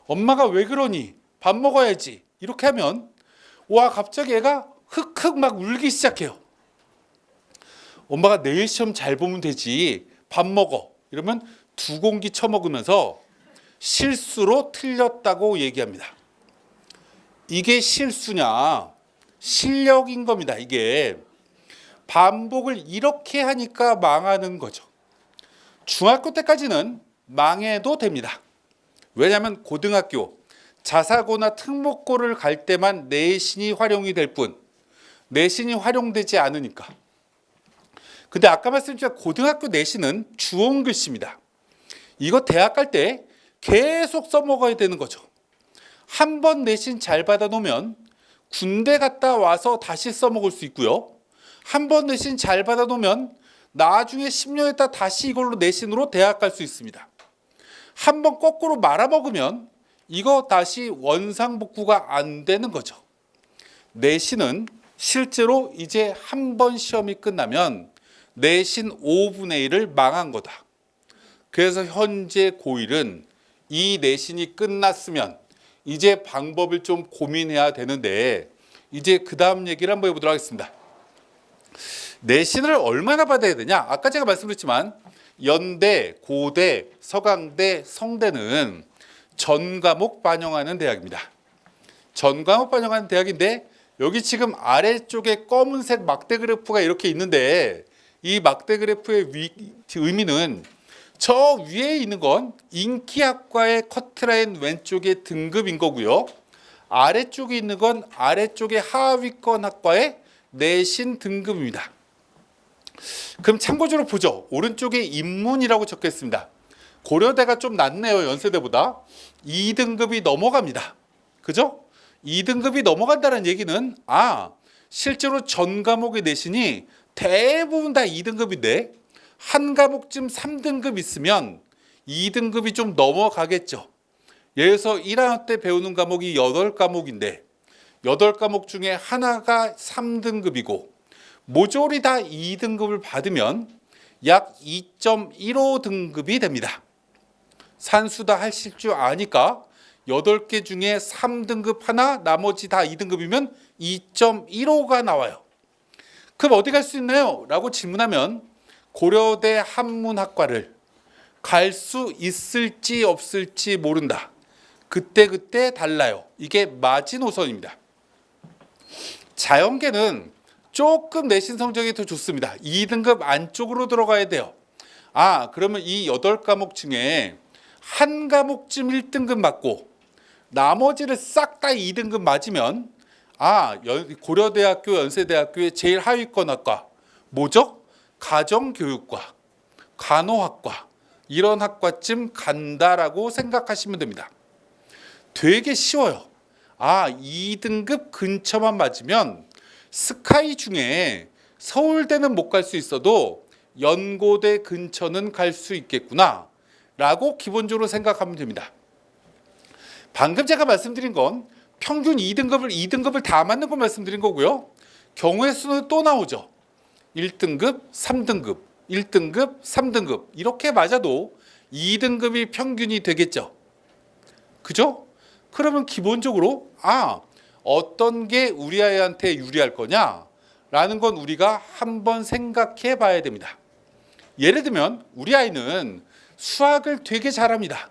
엄마가 왜 그러니? 밥 먹어야지. 이렇게 하면 와, 갑자기 애가 흑흑 막 울기 시작해요. 엄마가 내일 시험 잘 보면 되지. 밥 먹어. 이러면 2공기 처먹으면서 실수로 틀렸다고 얘기합니다. 이게 실수냐? 실력인 겁니다. 이게 반복을 이렇게 하니까 망하는 거죠. 중학교 때까지는 망해도 됩니다. 왜냐하면 고등학교 자사고나 특목고를 갈 때만 내신이 활용이 될 뿐 내신이 활용되지 않으니까. 근데 아까 말씀드린 고등학교 내신은 주온 글씨입니다. 이거 대학 갈 때 계속 써먹어야 되는 거죠. 한 번 내신 잘 받아놓으면 군대 갔다 와서 다시 써먹을 수 있고요. 한 번 내신 잘 받아놓으면 나중에 10년 있다 다시 이걸로 내신으로 대학 갈 수 있습니다. 한 번 거꾸로 말아먹으면 이거 다시 원상복구가 안 되는 거죠. 내신은 실제로 이제 한 번 시험이 끝나면 내신 5분의 1을 망한 거다. 그래서 현재 고1은 이 내신이 끝났으면 이제 방법을 좀 고민해야 되는데 이제 그 다음 얘기를 한번 해보도록 하겠습니다. 내신을 얼마나 받아야 되냐? 아까 제가 말씀드렸지만 연대, 고대, 서강대, 성대는 전 과목 반영하는 대학입니다. 전 과목 반영하는 대학인데 여기 지금 아래쪽에 검은색 막대 그래프가 이렇게 있는데 이 막대 그래프의 의미는 저 위에 있는 건 인기학과의 커트라인 왼쪽의 등급인 거고요. 아래쪽에 있는 건 아래쪽의 하위권 학과의 내신 등급입니다. 그럼 참고적으로 보죠. 오른쪽에 인문이라고 적혀 있습니다. 고려대가 좀 낮네요. 연세대보다. 2등급이 넘어갑니다. 그죠? 2등급이 넘어간다는 얘기는 실제로 전 과목의 내신이 대부분 다 2등급인데 한 과목쯤 3등급 있으면 2등급이 좀 넘어가겠죠. 예를 들어서 1학년 때 배우는 과목이 8과목인데 8과목 중에 하나가 3등급이고 모조리 다 2등급을 받으면 약 2.15등급이 됩니다. 산수 다 하실 줄 아니까 8개 중에 3등급 하나, 나머지 다 2등급이면 2.15가 나와요. 그럼 어디 갈 수 있나요? 라고 질문하면 고려대 한문학과를 갈 수 있을지 없을지 모른다. 그때그때 달라요. 이게 마지노선입니다. 자연계는 조금 내신 성적이 더 좋습니다. 2등급 안쪽으로 들어가야 돼요. 그러면 이 8과목 중에 한 과목쯤 1등급 맞고 나머지를 싹 다 2등급 맞으면 고려대학교, 연세대학교의 제일 하위권 학과 뭐죠? 가정교육과, 간호학과 이런 학과쯤 간다라고 생각하시면 됩니다. 되게 쉬워요. 2등급 근처만 맞으면 스카이 중에 서울대는 못 갈 수 있어도 연고대 근처는 갈 수 있겠구나 라고 기본적으로 생각하면 됩니다. 방금 제가 말씀드린 건 평균 2등급을 다 맞는 거 말씀드린 거고요. 경우의 수는 또 나오죠. 1등급, 3등급, 1등급, 3등급 이렇게 맞아도 2등급이 평균이 되겠죠. 그죠? 그러면 기본적으로 어떤 게 우리 아이한테 유리할 거냐라는 건 우리가 한번 생각해 봐야 됩니다. 예를 들면 우리 아이는 수학을 되게 잘합니다.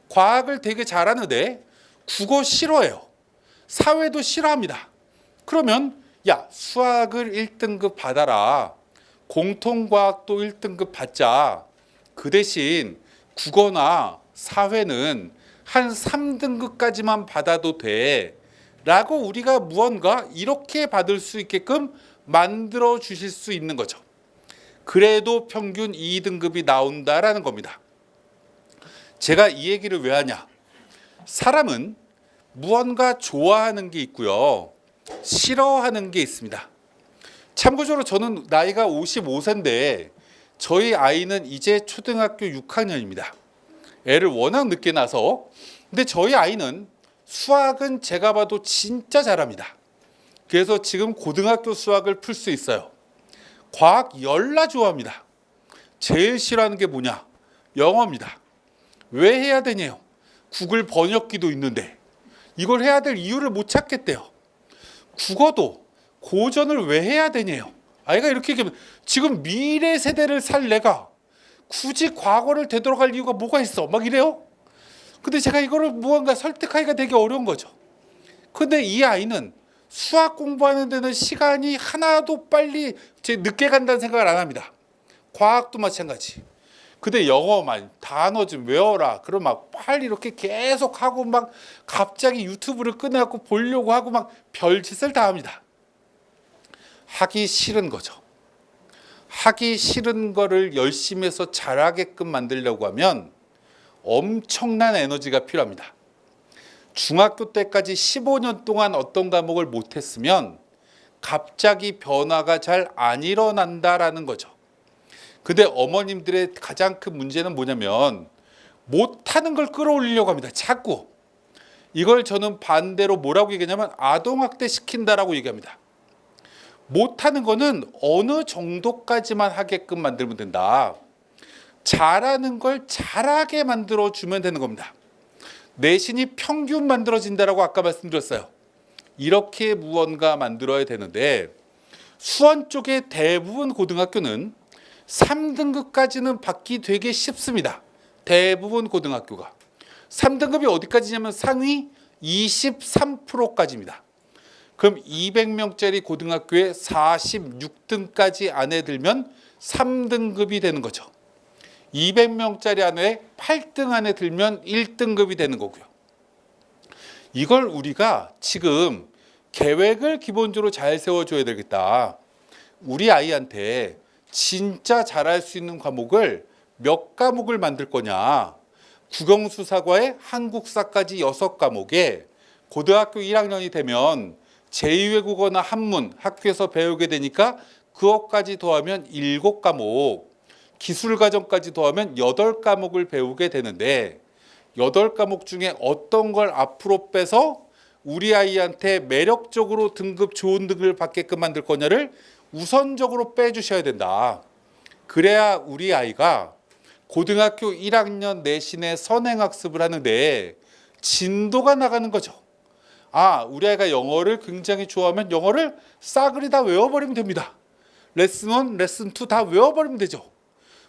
과학을 되게 잘하는데 국어 싫어해요. 사회도 싫어합니다. 그러면 수학을 1등급 받아라. 공통과학도 1등급 받자. 그 대신 국어나 사회는 한 3등급까지만 받아도 돼. 라고 우리가 무언가 이렇게 받을 수 있게끔 만들어 주실 수 있는 거죠. 그래도 평균 2등급이 나온다라는 겁니다. 제가 이 얘기를 왜 하냐? 사람은 무언가 좋아하는 게 있고요. 싫어하는 게 있습니다. 참고적으로 저는 나이가 55세인데 저희 아이는 이제 초등학교 6학년입니다. 애를 워낙 늦게 낳아서. 근데 저희 아이는 수학은 제가 봐도 진짜 잘합니다. 그래서 지금 고등학교 수학을 풀 수 있어요. 과학 열나 좋아합니다. 제일 싫어하는 게 뭐냐? 영어입니다. 왜 해야 되냐요? 구글 번역기도 있는데 이걸 해야 될 이유를 못 찾겠대요. 국어도 고전을 왜 해야 되냐요? 아이가 이렇게 얘기하면 지금 미래 세대를 살 내가 굳이 과거를 되돌아갈 이유가 뭐가 있어? 막 이래요. 근데 제가 이거를 무언가 설득하기가 되게 어려운 거죠. 근데 이 아이는 수학 공부하는 데는 시간이 하나도 빨리 늦게 간다는 생각을 안 합니다. 과학도 마찬가지. 근데 영어만 단어 좀 외워라. 그럼 막 빨리 이렇게 계속 하고 막 갑자기 유튜브를 꺼내갖고 보려고 하고 막 별짓을 다 합니다. 하기 싫은 거죠. 하기 싫은 거를 열심히 해서 잘하게끔 만들려고 하면 엄청난 에너지가 필요합니다. 중학교 때까지 15년 동안 어떤 과목을 못했으면 갑자기 변화가 잘 안 일어난다라는 거죠. 근데 어머님들의 가장 큰 문제는 뭐냐면 못하는 걸 끌어올리려고 합니다. 자꾸. 이걸 저는 반대로 뭐라고 얘기하냐면 아동학대 시킨다라고 얘기합니다. 못하는 거는 어느 정도까지만 하게끔 만들면 된다. 잘하는 걸 잘하게 만들어주면 되는 겁니다. 내신이 평균 만들어진다라고 아까 말씀드렸어요. 이렇게 무언가 만들어야 되는데 수원 쪽의 대부분 고등학교는 3등급까지는 받기 되게 쉽습니다. 대부분 고등학교가. 3등급이 어디까지냐면 상위 23%까지입니다. 그럼 200명짜리 고등학교에 46등까지 안에 들면 3등급이 되는 거죠. 200명짜리 안에 8등 안에 들면 1등급이 되는 거고요. 이걸 우리가 지금 계획을 기본적으로 잘 세워줘야 되겠다. 우리 아이한테 진짜 잘할 수 있는 과목을 몇 과목을 만들 거냐. 국영수사과에 한국사까지 6과목에 고등학교 1학년이 되면 제2외국어나 한문 학교에서 배우게 되니까 그것까지 더하면 7과목, 기술과정까지 더하면 8과목을 배우게 되는데 8과목 중에 어떤 걸 앞으로 빼서 우리 아이한테 매력적으로 등급 좋은 등급을 받게끔 만들 거냐를 우선적으로 빼주셔야 된다. 그래야 우리 아이가 고등학교 1학년 내신의 선행학습을 하는데 진도가 나가는 거죠. 아, 우리 아이가 영어를 굉장히 좋아하면 영어를 싸그리 다 외워버리면 됩니다. 레슨 1, 레슨 2 다 외워버리면 되죠.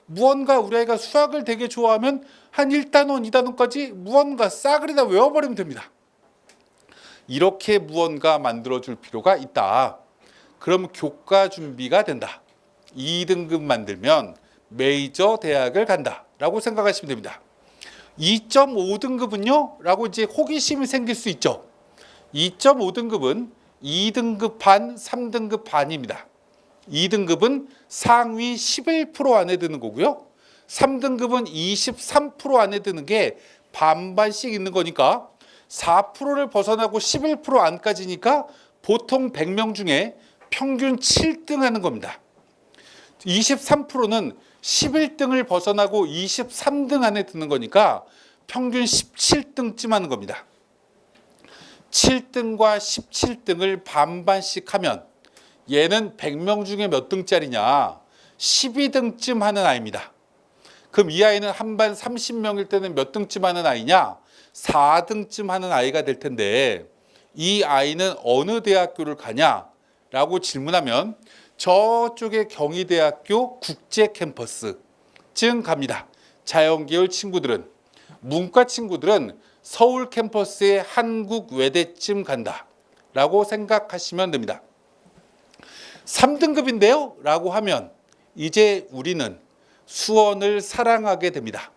무언가 우리 아이가 수학을 되게 좋아하면 한 1단원, 2단원까지 무언가 싸그리 다 외워버리면 됩니다. 이렇게 무언가 만들어줄 필요가 있다. 그럼 교과 준비가 된다. 2등급 만들면 메이저 대학을 간다 라고 생각하시면 됩니다. 2.5등급은요? 라고 이제 호기심이 생길 수 있죠. 2.5등급은 2등급 반, 3등급 반입니다. 2등급은 상위 11% 안에 드는 거고요. 3등급은 23% 안에 드는 게 반반씩 있는 거니까 4%를 벗어나고 11% 안까지니까 보통 100명 중에 평균 7등 하는 겁니다. 23%는 11등을 벗어나고 23등 안에 드는 거니까 평균 17등쯤 하는 겁니다. 7등과 17등을 반반씩 하면 얘는 100명 중에 몇 등짜리냐? 12등쯤 하는 아이입니다. 그럼 이 아이는 한 반 30명일 때는 몇 등쯤 하는 아이냐? 4등쯤 하는 아이가 될 텐데 이 아이는 어느 대학교를 가냐라고 질문하면 저쪽에 경희대학교 국제 캠퍼스쯤 갑니다. 자연계열 친구들은. 문과 친구들은 서울 캠퍼스의 한국 외대쯤 간다라고 생각하시면 됩니다. 3등급인데요? 라고 하면 이제 우리는 수원을 사랑하게 됩니다.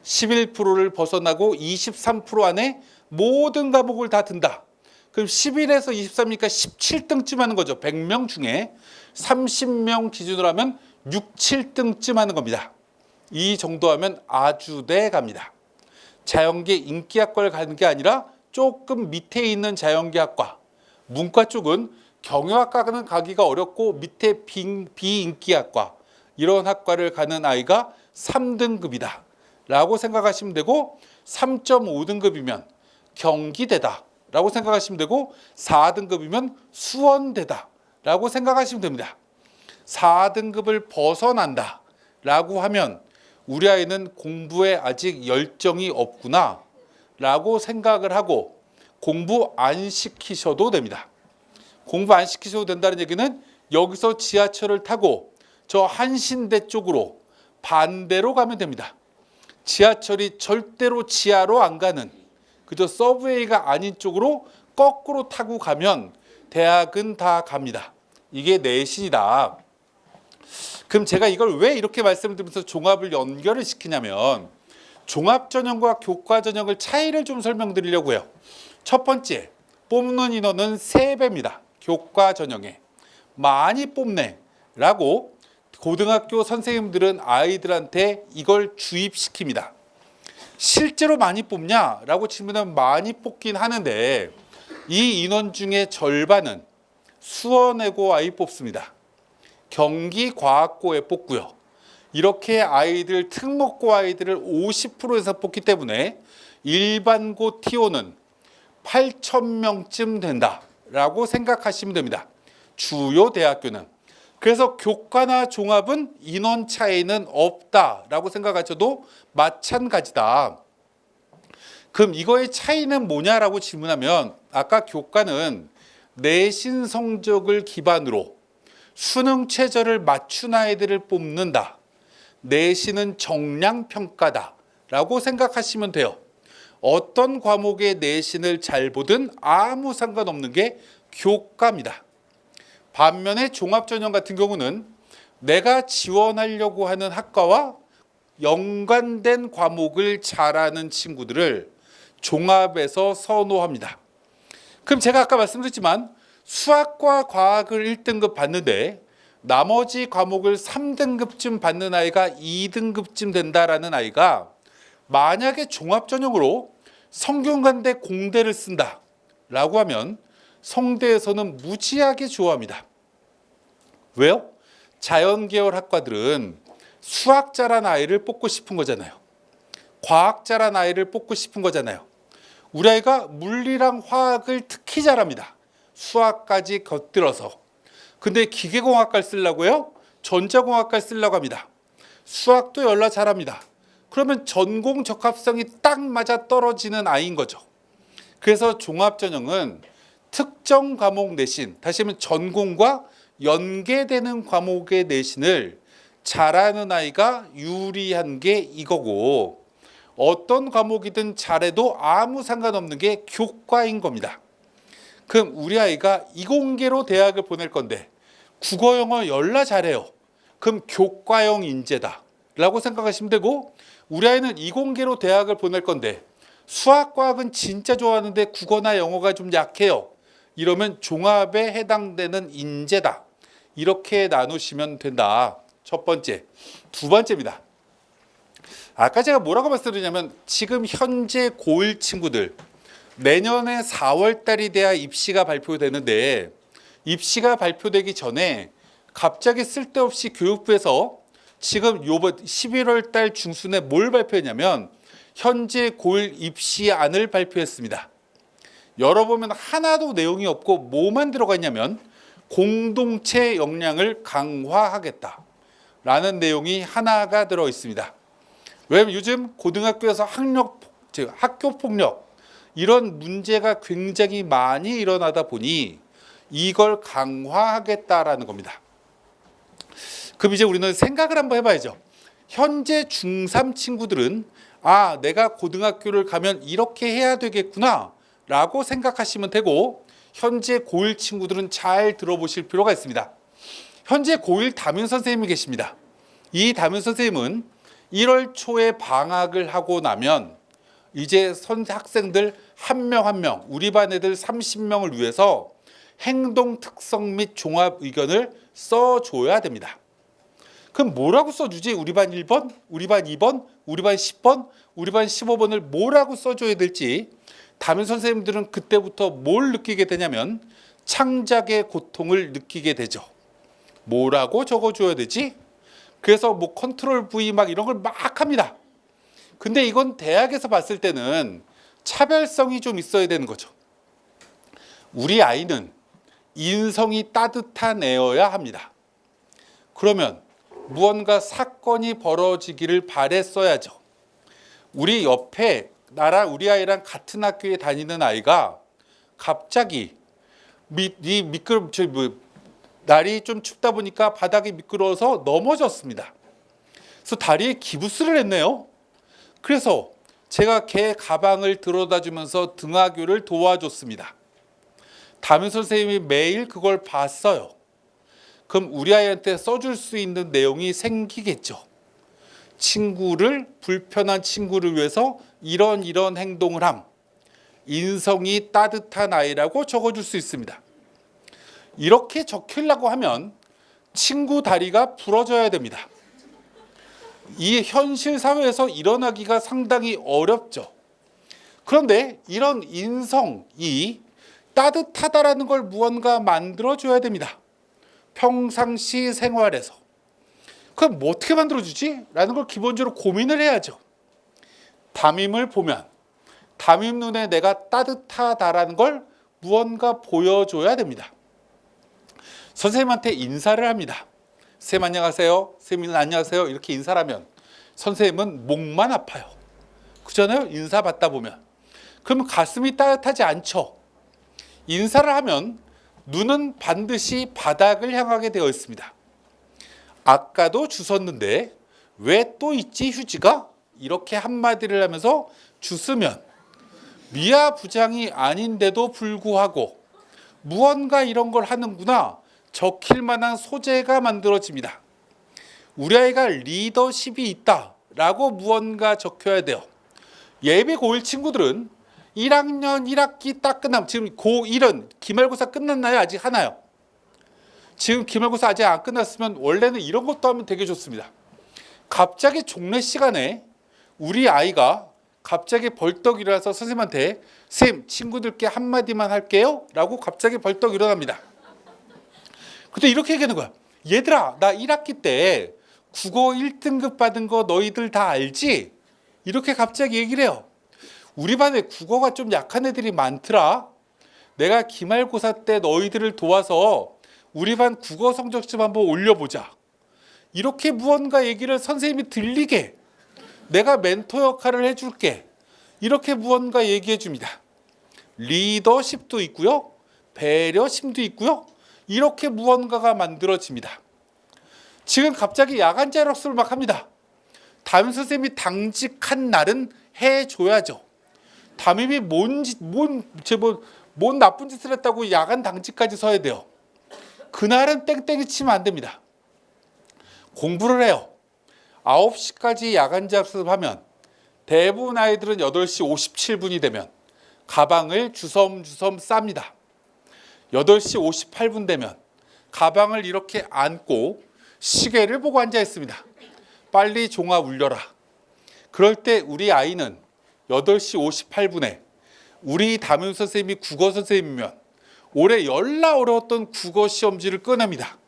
11%를 벗어나고 23% 안에 모든 과목을 다 든다. 그럼 11에서 23이니까 17등쯤 하는 거죠. 100명 중에 30명 기준으로 하면 6, 7등쯤 하는 겁니다. 이 정도 하면 아주대 갑니다. 자연계 인기학과를 가는 게 아니라 조금 밑에 있는 자연계학과. 문과 쪽은 경영학과는 가기가 어렵고 밑에 비인기학과 이런 학과를 가는 아이가 3등급이다 라고 생각하시면 되고 3.5등급이면 경기대다 라고 생각하시면 되고 4등급이면 수원대다 라고 생각하시면 됩니다. 4등급을 벗어난다 라고 하면 우리 아이는 공부에 아직 열정이 없구나 라고 생각을 하고 공부 안 시키셔도 됩니다. 공부 안 시키셔도 된다는 얘기는 여기서 지하철을 타고 저 한신대 쪽으로 반대로 가면 됩니다. 지하철이 절대로 지하로 안 가는 그저 서브웨이가 아닌 쪽으로 거꾸로 타고 가면 대학은 다 갑니다. 이게 내신이다. 그럼 제가 이걸 왜 이렇게 말씀을 드리면서 종합을 연결을 시키냐면 종합전형과 교과전형을 차이를 좀 설명드리려고 해요. 첫 번째, 뽑는 인원은 3배입니다. 교과전형에. 많이 뽑네 라고 고등학교 선생님들은 아이들한테 이걸 주입시킵니다. 실제로 많이 뽑냐? 라고 질문하면 많이 뽑긴 하는데 이 인원 중에 절반은 수원외고 아이 뽑습니다. 경기과학고에 뽑고요. 이렇게 아이들 특목고 아이들을 50%에서 뽑기 때문에 일반고 T5는 8,000명쯤 된다라고 생각하시면 됩니다. 주요 대학교는. 그래서 교과나 종합은 인원 차이는 없다라고 생각하셔도 마찬가지다. 그럼 이거의 차이는 뭐냐라고 질문하면 아까 교과는 내신 성적을 기반으로 수능 최저를 맞춘 아이들을 뽑는다. 내신은 정량평가다 라고 생각하시면 돼요. 어떤 과목의 내신을 잘 보든 아무 상관없는 게 교과입니다. 반면에 종합전형 같은 경우는 내가 지원하려고 하는 학과와 연관된 과목을 잘하는 친구들을 종합에서 선호합니다. 그럼 제가 아까 말씀드렸지만 수학과 과학을 1등급 받는데 나머지 과목을 3등급쯤 받는 아이가 2등급쯤 된다라는 아이가 만약에 종합전형으로 성균관대 공대를 쓴다라고 하면 성대에서는 무지하게 좋아합니다. 왜요? 자연계열 학과들은 수학 잘한 아이를 뽑고 싶은 거잖아요. 과학 잘한 아이를 뽑고 싶은 거잖아요. 우리 아이가 물리랑 화학을 특히 잘합니다. 수학까지 곁들여서. 근데 기계공학과를 쓰려고 해요? 전자공학과를 쓰려고 합니다. 수학도 열나 잘합니다. 그러면 전공 적합성이 딱 맞아 떨어지는 아이인 거죠. 그래서 종합전형은 특정 과목 내신, 다시 하면 전공과 연계되는 과목의 내신을 잘하는 아이가 유리한 게 이거고, 어떤 과목이든 잘해도 아무 상관없는 게 교과인 겁니다. 그럼 우리 아이가 이공계로 대학을 보낼 건데 국어 영어 열나 잘해요. 그럼 교과형 인재다 라고 생각하시면 되고, 우리 아이는 이공계로 대학을 보낼 건데 수학 과학은 진짜 좋아하는데 국어나 영어가 좀 약해요. 이러면 종합에 해당되는 인재다. 이렇게 나누시면 된다. 첫 번째. 두 번째입니다. 아까 제가 뭐라고 말씀드렸냐면 지금 현재 고1 친구들 내년에 4월 달이 돼야 입시가 발표되는데, 입시가 발표되기 전에 갑자기 쓸데없이 교육부에서 지금 요번 11월 달 중순에 뭘 발표했냐면 현재 고1 입시안을 발표했습니다. 열어보면 하나도 내용이 없고 뭐만 들어가 있냐면 공동체 역량을 강화하겠다라는 내용이 하나가 들어 있습니다. 왜냐하면 요즘 고등학교에서 학교 폭력 이런 문제가 굉장히 많이 일어나다 보니 이걸 강화하겠다라는 겁니다. 그럼 이제 우리는 생각을 한번 해봐야죠. 현재 중3 친구들은 내가 고등학교를 가면 이렇게 해야 되겠구나 라고 생각하시면 되고, 현재 고1 친구들은 잘 들어보실 필요가 있습니다. 현재 고1 담임 선생님이 계십니다. 이 담임 선생님은 1월 초에 방학을 하고 나면 이제 학생들 한 명 한 명, 우리 반 애들 30명을 위해서 행동 특성 및 종합 의견을 써줘야 됩니다. 그럼 뭐라고 써주지? 우리 반 1번, 우리 반 2번, 우리 반 10번, 우리 반 15번을 뭐라고 써줘야 될지 담임 선생님들은 그때부터 뭘 느끼게 되냐면 창작의 고통을 느끼게 되죠. 뭐라고 적어줘야 되지? 그래서 뭐 컨트롤 V 막 이런 걸 막 합니다. 근데 이건 대학에서 봤을 때는 차별성이 좀 있어야 되는 거죠. 우리 아이는 인성이 따뜻한 애여야 합니다. 그러면 무언가 사건이 벌어지기를 바랬어야죠. 우리 옆에 우리 아이랑 같은 학교에 다니는 아이가 갑자기 날이 좀 춥다 보니까 바닥이 미끄러워서 넘어졌습니다. 그래서 다리에 기부스를 했네요. 그래서 제가 걔 가방을 들어다 주면서 등하교를 도와줬습니다. 담임 선생님이 매일 그걸 봤어요. 그럼 우리 아이한테 써줄 수 있는 내용이 생기겠죠. 불편한 친구를 위해서 이런 행동을 함. 인성이 따뜻한 아이라고 적어줄 수 있습니다. 이렇게 적히려고 하면 친구 다리가 부러져야 됩니다. 이 현실 사회에서 일어나기가 상당히 어렵죠. 그런데 이런 인성이 따뜻하다라는 걸 무언가 만들어줘야 됩니다. 평상시 생활에서. 그럼 뭐 어떻게 만들어주지? 라는 걸 기본적으로 고민을 해야죠. 담임을 보면 담임 눈에 내가 따뜻하다라는 걸 무언가 보여줘야 됩니다. 선생님한테 인사를 합니다. 선생님 안녕하세요. 선생님은 안녕하세요. 이렇게 인사를 하면 선생님은 목만 아파요. 그렇잖아요? 인사 받다 보면. 그러면 가슴이 따뜻하지 않죠. 인사를 하면 눈은 반드시 바닥을 향하게 되어 있습니다. 아까도 주웠는데 왜 또 있지 휴지가? 이렇게 한마디를 하면서 주스면 미아 부장이 아닌데도 불구하고 무언가 이런 걸 하는구나 적힐 만한 소재가 만들어집니다. 우리 아이가 리더십이 있다라고 무언가 적혀야 돼요. 예비 고1 친구들은 1학년 1학기 딱 끝나면, 지금 고1은 기말고사 끝났나요? 아직 하나요? 지금 기말고사 아직 안 끝났으면 원래는 이런 것도 하면 되게 좋습니다. 갑자기 종례 시간에 우리 아이가 갑자기 벌떡 일어나서 선생님한테 쌤 친구들께 한마디만 할게요 라고 갑자기 벌떡 일어납니다. 근데 이렇게 얘기하는 거야. 얘들아, 나 1학기 때 국어 1등급 받은 거 너희들 다 알지? 이렇게 갑자기 얘기를 해요. 우리 반에 국어가 좀 약한 애들이 많더라. 내가 기말고사 때 너희들을 도와서 우리 반 국어 성적 좀 한번 올려보자. 이렇게 무언가 얘기를 선생님이 들리게 내가 멘토 역할을 해줄게. 이렇게 무언가 얘기해 줍니다. 리더십도 있고요. 배려심도 있고요. 이렇게 무언가가 만들어집니다. 지금 갑자기 야간 자율학습을 막 합니다. 담임 선생님이 당직한 날은 해줘야죠. 담임이 뭔 나쁜 짓을 했다고 야간 당직까지 서야 돼요. 그날은 땡땡이 치면 안 됩니다. 공부를 해요. 9시까지 야간 자습하면 대부분 아이들은 8시 57분이 되면 가방을 주섬주섬 쌉니다. 8시 58분 되면 가방을 이렇게 안고 시계를 보고 앉아 있습니다. 빨리 종아 울려라. 그럴 때 우리 아이는 8시 58분에 우리 담임 선생님이 국어 선생님이면 올해 열나 어려웠던 국어 시험지를 꺼냅니다.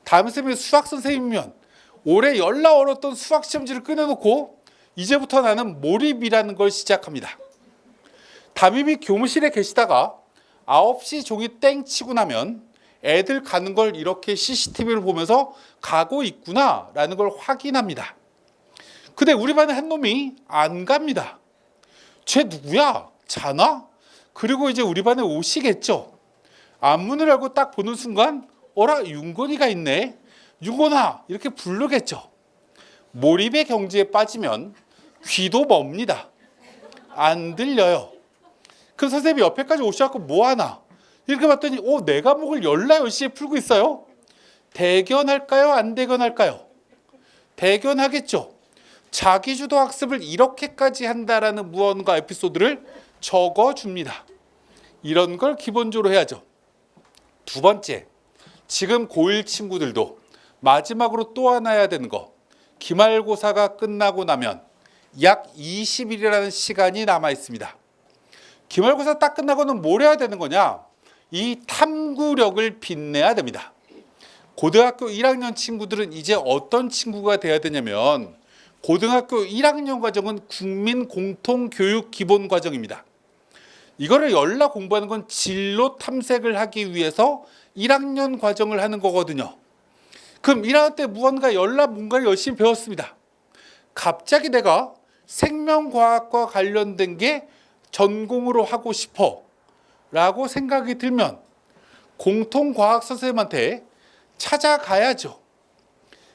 담임 선생님이 수학 선생님이면 올해 열나 어려웠던 수학 시험지를 꺼내놓고 이제부터 나는 몰입이라는 걸 시작합니다. 담임이 교무실에 계시다가 9시 종이 땡 치고 나면 애들 가는 걸 이렇게 CCTV를 보면서 가고 있구나라는 걸 확인합니다. 근데 우리 반에 한 놈이 안 갑니다. 쟤 누구야? 자나? 그리고 이제 우리 반에 오시겠죠. 앞문을 열고 딱 보는 순간 어라 윤건이가 있네. 윤건아 이렇게 부르겠죠. 몰입의 경지에 빠지면 귀도 멉니다. 안 들려요. 그럼 선생님이 옆에까지 오셔갖고 뭐하나? 이렇게 봤더니 내 과목을 열나 열시에 풀고 있어요. 대견할까요? 안 대견할까요? 대견하겠죠. 자기주도 학습을 이렇게까지 한다라는 무언가 에피소드를 적어줍니다. 이런 걸 기본적으로 해야죠. 두 번째, 지금 고1 친구들도 마지막으로 또 하나 해야 되는 거, 기말고사가 끝나고 나면 약 20일이라는 시간이 남아 있습니다. 기말고사 딱 끝나고는 뭘 해야 되는 거냐? 이 탐구력을 빛내야 됩니다. 고등학교 1학년 친구들은 이제 어떤 친구가 돼야 되냐면 고등학교 1학년 과정은 국민공통교육기본과정입니다. 이거를 열라 공부하는 건 진로 탐색을 하기 위해서 1학년 과정을 하는 거거든요. 그럼 1학년 때 무언가 열라 뭔가를 열심히 배웠습니다. 갑자기 내가 생명과학과 관련된 게 전공으로 하고 싶어 라고 생각이 들면 공통과학 선생님한테 찾아가야죠.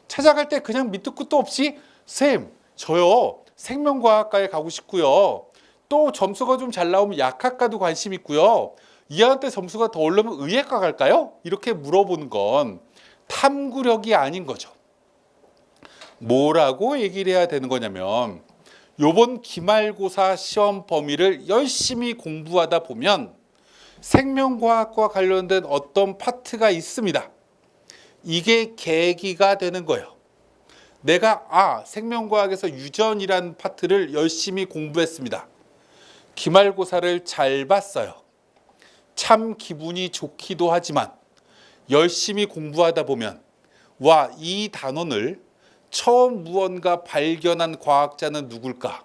찾아갈 때 그냥 밑도 끝도 없이 쌤 저요 생명과학과에 가고 싶고요. 또 점수가 좀 잘 나오면 약학과도 관심 있고요. 2학년 때 점수가 더 오르면 의예과 갈까요? 이렇게 물어보는 건 탐구력이 아닌 거죠. 뭐라고 얘기를 해야 되는 거냐면 요번 기말고사 시험 범위를 열심히 공부하다 보면 생명과학과 관련된 어떤 파트가 있습니다. 이게 계기가 되는 거예요. 내가 생명과학에서 유전이라는 파트를 열심히 공부했습니다. 기말고사를 잘 봤어요. 참 기분이 좋기도 하지만 열심히 공부하다 보면 이 단원을 처음 무언가 발견한 과학자는 누굴까?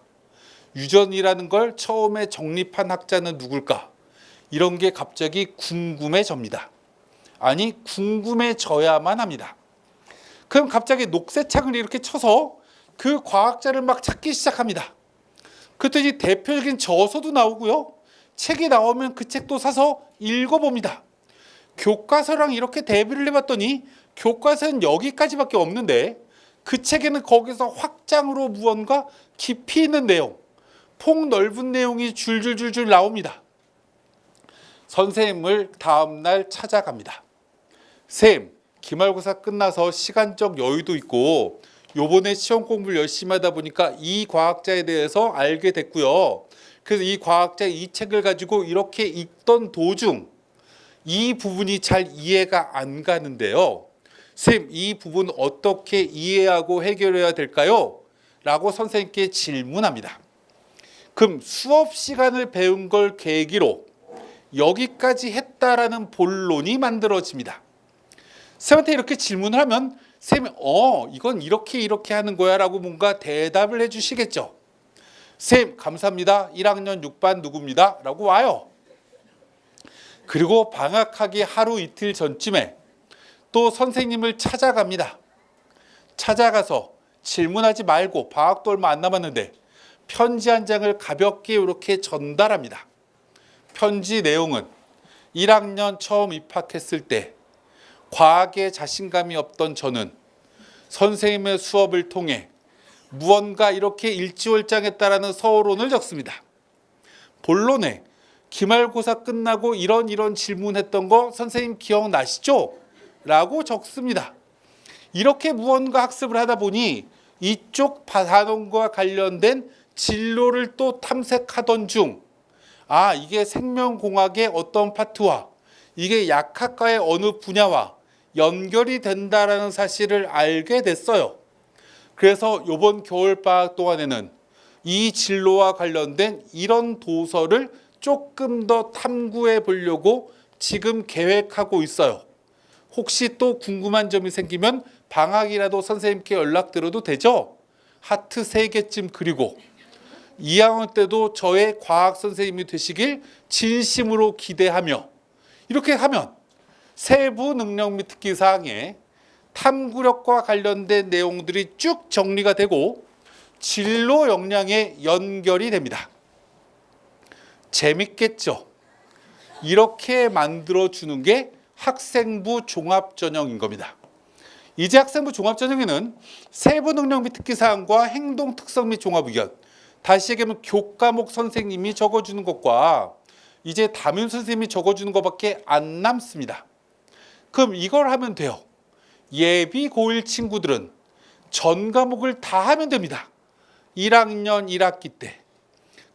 유전이라는 걸 처음에 정립한 학자는 누굴까? 이런 게 갑자기 궁금해집니다. 아니 궁금해져야만 합니다. 그럼 갑자기 녹색창을 이렇게 쳐서 그 과학자를 막 찾기 시작합니다. 그랬더니 대표적인 저서도 나오고요. 책이 나오면 그 책도 사서 읽어봅니다. 교과서랑 이렇게 대비를 해봤더니 교과서는 여기까지밖에 없는데 그 책에는 거기서 확장으로 무언가 깊이 있는 내용, 폭넓은 내용이 줄줄줄줄 나옵니다. 선생님을 다음날 찾아갑니다. 쌤, 기말고사 끝나서 시간적 여유도 있고 요번에 시험 공부를 열심히 하다 보니까 이 과학자에 대해서 알게 됐고요. 그래서 이 과학자의 이 책을 가지고 이렇게 읽던 도중 이 부분이 잘 이해가 안 가는데요. 쌤, 이 부분 어떻게 이해하고 해결해야 될까요? 라고 선생님께 질문합니다. 그럼 수업 시간을 배운 걸 계기로 여기까지 했다라는 본론이 만들어집니다. 쌤한테 이렇게 질문을 하면 쌤이 이건 이렇게 하는 거야 라고 뭔가 대답을 해주시겠죠. 쌤, 감사합니다. 1학년 6반 누구입니다. 라고 와요. 그리고 방학하기 하루 이틀 전쯤에 또 선생님을 찾아갑니다. 찾아가서 질문하지 말고 방학도 얼마 안 남았는데 편지 한 장을 가볍게 이렇게 전달합니다. 편지 내용은 1학년 처음 입학했을 때 과학에 자신감이 없던 저는 선생님의 수업을 통해 무언가 이렇게 일취월장했다라는 서론을 적습니다. 본론에 기말고사 끝나고 이런 질문했던 거 선생님 기억나시죠? 라고 적습니다. 이렇게 무언가 학습을 하다 보니 이쪽 단원과 관련된 진로를 또 탐색하던 중 이게 생명공학의 어떤 파트와 이게 약학과의 어느 분야와 연결이 된다라는 사실을 알게 됐어요. 그래서 이번 겨울방학 동안에는 이 진로와 관련된 이런 도서를 조금 더 탐구해 보려고 지금 계획하고 있어요. 혹시 또 궁금한 점이 생기면 방학이라도 선생님께 연락드려도 되죠? 하트 3개쯤 그리고 2학년 때도 저의 과학 선생님이 되시길 진심으로 기대하며 이렇게 하면 세부 능력 및 특기사항에 탐구력과 관련된 내용들이 쭉 정리가 되고 진로 역량에 연결이 됩니다. 재밌겠죠? 이렇게 만들어주는 게 학생부 종합전형인 겁니다. 이제 학생부 종합전형에는 세부 능력 및 특기사항과 행동 특성 및 종합의견, 다시 얘기하면 교과목 선생님이 적어주는 것과 이제 담임 선생님이 적어주는 것밖에 안 남습니다. 그럼 이걸 하면 돼요. 예비 고1 친구들은 전 과목을 다 하면 됩니다. 1학년 1학기 때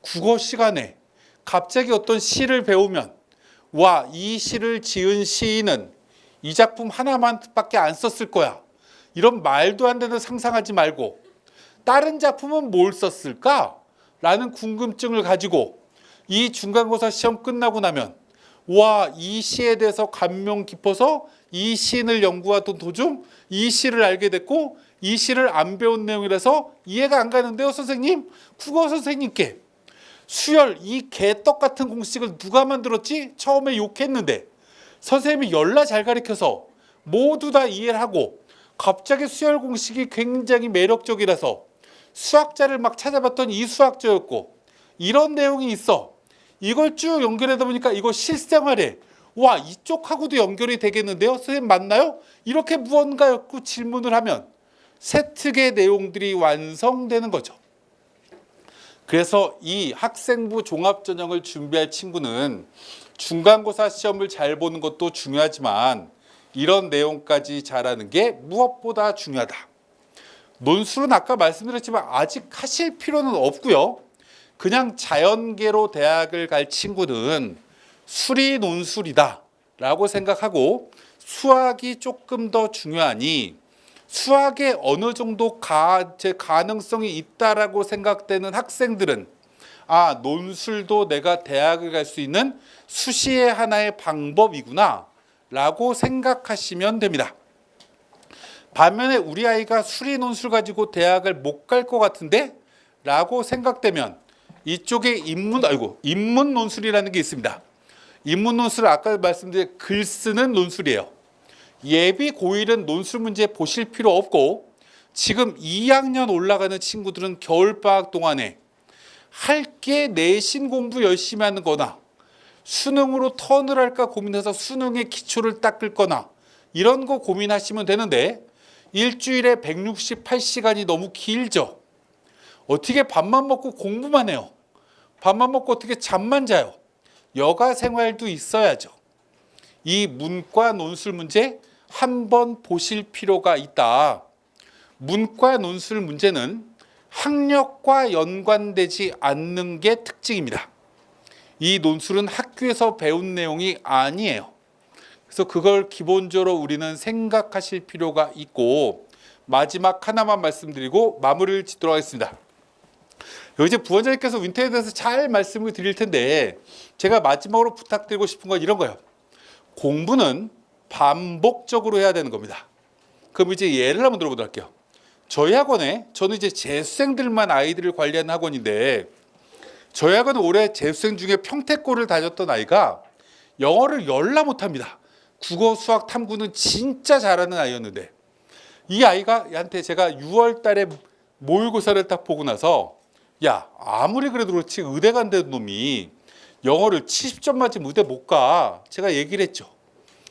국어 시간에 갑자기 어떤 시를 배우면 이 시를 지은 시인은 이 작품 하나만밖에 안 썼을 거야. 이런 말도 안 되는 상상하지 말고 다른 작품은 뭘 썼을까? 라는 궁금증을 가지고 이 중간고사 시험 끝나고 나면 이 시에 대해서 감명 깊어서 이 시인을 연구하던 도중 이 시를 알게 됐고 이 시를 안 배운 내용이라서 이해가 안 가는데요. 선생님, 국어 선생님께 수열 이 개떡 같은 공식을 누가 만들었지? 처음에 욕했는데 선생님이 열나 잘 가르쳐서 모두 다 이해를 하고 갑자기 수열 공식이 굉장히 매력적이라서 수학자를 막 찾아봤더니 이 수학자였고 이런 내용이 있어. 이걸 쭉 연결하다 보니까 이거 실생활에 이쪽하고도 연결이 되겠는데요. 선생님 맞나요? 이렇게 무언가였고 질문을 하면 세특의 내용들이 완성되는 거죠. 그래서 이 학생부 종합전형을 준비할 친구는 중간고사 시험을 잘 보는 것도 중요하지만 이런 내용까지 잘하는 게 무엇보다 중요하다. 논술은 아까 말씀드렸지만 아직 하실 필요는 없고요. 그냥 자연계로 대학을 갈 친구는 수리 논술이다 라고 생각하고 수학이 조금 더 중요하니 수학에 어느 정도 가능성이 있다라고 생각되는 학생들은 논술도 내가 대학을 갈 수 있는 수시의 하나의 방법이구나 라고 생각하시면 됩니다. 반면에 우리 아이가 수리 논술 가지고 대학을 못 갈 것 같은데 라고 생각되면 이쪽에 인문 논술이라는 게 있습니다. 인문 논술은 아까 말씀드린 글 쓰는 논술이에요. 예비 고1은 논술 문제 보실 필요 없고 지금 2학년 올라가는 친구들은 겨울방학 동안에 할 게 내신 공부 열심히 하는 거나 수능으로 턴을 할까 고민해서 수능의 기초를 닦을 거나 이런 거 고민하시면 되는데 일주일에 168시간이 너무 길죠. 어떻게 밥만 먹고 공부만 해요. 밥만 먹고 어떻게 잠만 자요? 여가 생활도 있어야죠. 이 문과 논술 문제 한번 보실 필요가 있다. 문과 논술 문제는 학력과 연관되지 않는 게 특징입니다. 이 논술은 학교에서 배운 내용이 아니에요. 그래서 그걸 기본적으로 우리는 생각하실 필요가 있고, 마지막 하나만 말씀드리고 마무리를 짓도록 하겠습니다. 여기 이제 부원장님께서 윈터에 대해서 잘 말씀을 드릴 텐데, 제가 마지막으로 부탁드리고 싶은 건 이런 거예요. 공부는 반복적으로 해야 되는 겁니다. 그럼 이제 예를 한번 들어보도록 할게요. 저희 학원에, 저는 이제 재수생들만 아이들을 관리하는 학원인데, 저희 학원은 올해 재수생 중에 평택고를 다녔던 아이가 영어를 열나 못합니다. 국어, 수학, 탐구는 진짜 잘하는 아이였는데, 이 아이한테 제가 6월 달에 모의고사를 딱 보고 나서, 야, 아무리 그래도 그렇지 의대 간다는 놈이 영어를 70점 맞으면 의대 못 가. 제가 얘기를 했죠.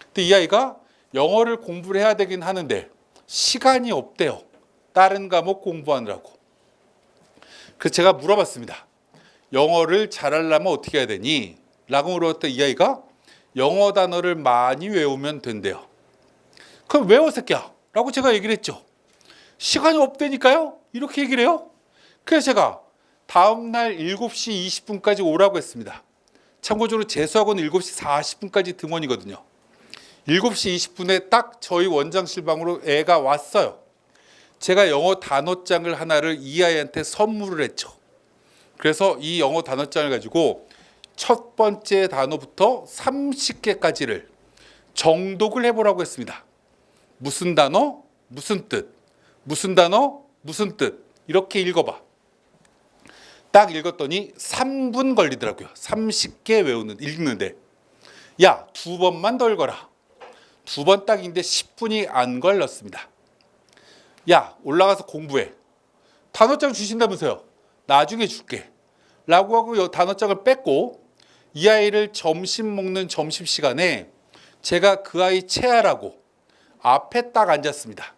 근데 이 아이가 영어를 공부를 해야 되긴 하는데 시간이 없대요. 다른 과목 공부하느라고. 그래서 제가 물어봤습니다. 영어를 잘하려면 어떻게 해야 되니? 라고 물어봤더니 이 아이가 영어 단어를 많이 외우면 된대요. 그럼 외워 새끼야 라고 제가 얘기를 했죠. 시간이 없다니까요? 이렇게 얘기를 해요. 그래서 제가 다음날 7시 20분까지 오라고 했습니다. 참고적으로 재수학원 7시 40분까지 등원이거든요. 7시 20분에 딱 저희 원장실 방으로 애가 왔어요. 제가 영어 단어장을 하나를 이 아이한테 선물을 했죠. 그래서 이 영어 단어장을 가지고 첫 번째 단어부터 30개까지를 정독을 해보라고 했습니다. 무슨 단어, 무슨 뜻, 무슨 단어, 무슨 뜻, 이렇게 읽어봐. 딱 읽었더니 3분 걸리더라고요. 30개 읽는데. 야, 2번만 더 읽어라. 2번 딱 읽는데 10분이 안 걸렸습니다. 야, 올라가서 공부해. 단어장 주신다면서요. 나중에 줄게. 라고 하고 단어장을 뺐고, 이 아이를 점심 먹는 점심시간에 제가 그 아이 체하라고 앞에 딱 앉았습니다.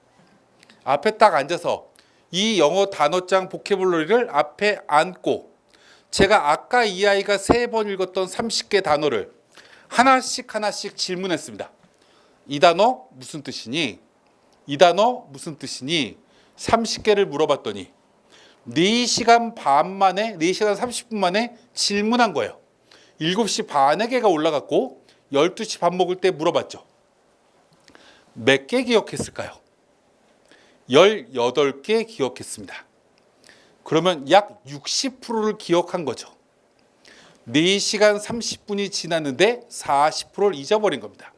앞에 딱 앉아서 이 영어 단어장 보캐블러리를 앞에 앉고, 제가 아까 이 아이가 3번 읽었던 30개 단어를 하나씩 질문했습니다. 이 단어 무슨 뜻이니? 이 단어 무슨 뜻이니? 30개를 물어봤더니 4시간 반 만에, 4시간 30분 만에 질문한 거예요. 7시 반에 걔가 올라갔고 12시 밥 먹을 때 물어봤죠. 몇 개 기억했을까요? 18개 기억했습니다. 그러면 약 60%를 기억한 거죠. 4시간 30분이 지났는데 40%를 잊어버린 겁니다.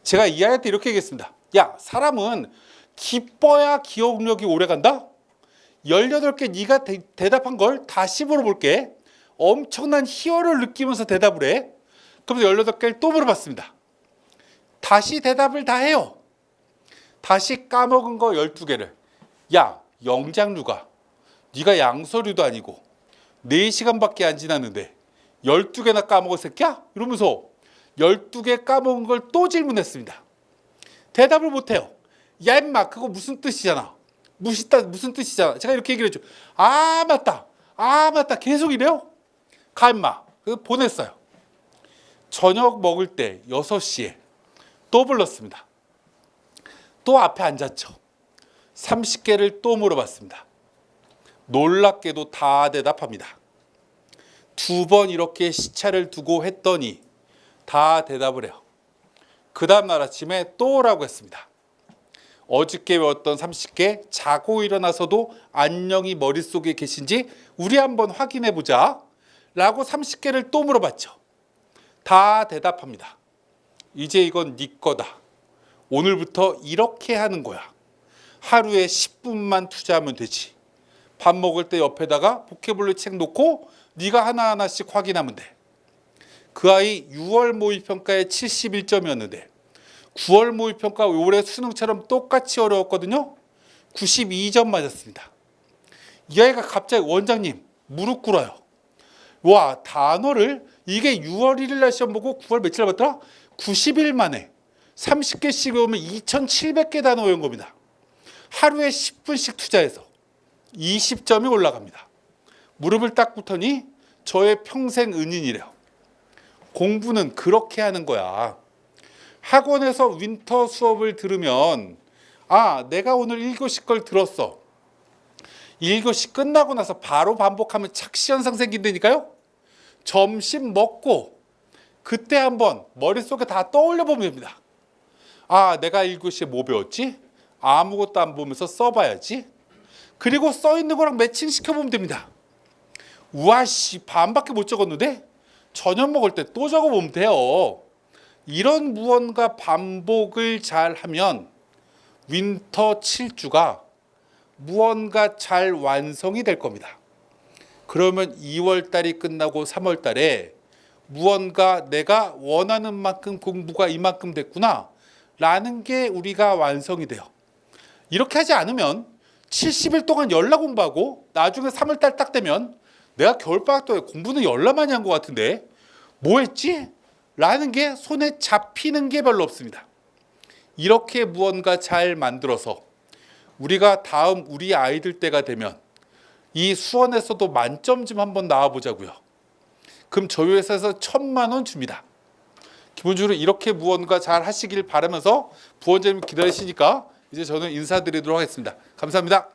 제가 이 아이한테 이렇게 얘기했습니다. 야, 사람은 기뻐야 기억력이 오래간다? 18개 네가 대답한 걸 다시 물어볼게. 엄청난 희열을 느끼면서 대답을 해. 그래서 18개를 또 물어봤습니다. 다시 대답을 다 해요. 다시 까먹은 거 12개를. 야, 영장류가 네가 양서류도 아니고 4시간밖에 안 지났는데 12개나 까먹을 새끼야? 이러면서 12개 까먹은 걸 또 질문했습니다. 대답을 못해요. 야, 임마, 그거 무슨 뜻이잖아. 무슨 뜻이잖아. 제가 이렇게 얘기를 했죠. 아, 맞다. 계속 이래요? 가, 임마. 그래서 보냈어요. 저녁 먹을 때 6시에 또 불렀습니다. 또 앞에 앉았죠. 30개를 또 물어봤습니다. 놀랍게도 다 대답합니다. 2번 이렇게 시차를 두고 했더니 다 대답을 해요. 그 다음날 아침에 또 오라고 했습니다. 어저께 외웠던 30개 자고 일어나서도 안녕히 머릿속에 계신지 우리 한번 확인해 보자 라고 30개를 또 물어봤죠. 다 대답합니다. 이제 이건 네 거다. 오늘부터 이렇게 하는 거야. 하루에 10분만 투자하면 되지. 밥 먹을 때 옆에다가 보케블러리 책 놓고 네가 하나하나씩 확인하면 돼. 그 아이 6월 모의평가에 71점이었는데 9월 모의평가 올해 수능처럼 똑같이 어려웠거든요. 92점 맞았습니다. 이 아이가 갑자기 원장님 무릎 꿇어요. 와, 단어를 이게 6월 1일 날 시험 보고 9월 며칠 남았더라? 90일 만에 30개씩 외우면 2,700개 단어 외운 겁니다. 하루에 10분씩 투자해서 20점이 올라갑니다. 무릎을 딱 꿇더니 저의 평생 은인이래요. 공부는 그렇게 하는 거야. 학원에서 윈터 수업을 들으면 내가 오늘 1교시 걸 들었어. 1교시 끝나고 나서 바로 반복하면 착시 현상 생긴다니까요. 점심 먹고 그때 한번 머릿속에 다 떠올려 보면 됩니다. 내가 1교시에 뭐 배웠지? 아무것도 안 보면서 써봐야지. 그리고 써있는 거랑 매칭시켜 보면 됩니다. 우와씨, 반밖에 못 적었는데? 저녁 먹을 때 또 적어보면 돼요. 이런 무언가 반복을 잘 하면 윈터 7주가 무언가 잘 완성이 될 겁니다. 그러면 2월 달이 끝나고 3월 달에 무언가 내가 원하는 만큼 공부가 이만큼 됐구나 라는 게 우리가 완성이 돼요. 이렇게 하지 않으면 70일 동안 열나 공부하고 나중에 3월 달 딱 되면 내가 겨울방학 동안 공부는 열나 많이 한 것 같은데 뭐 했지? 라는 게 손에 잡히는 게 별로 없습니다. 이렇게 무언가 잘 만들어서 우리가 다음 우리 아이들 때가 되면 이 수원에서도 만점 좀 한번 나와보자고요. 그럼 저희 회사에서 1,000만 원 줍니다. 기본적으로 이렇게 무언가 잘 하시길 바라면서 부원장님 기다리시니까 이제 저는 인사드리도록 하겠습니다. 감사합니다.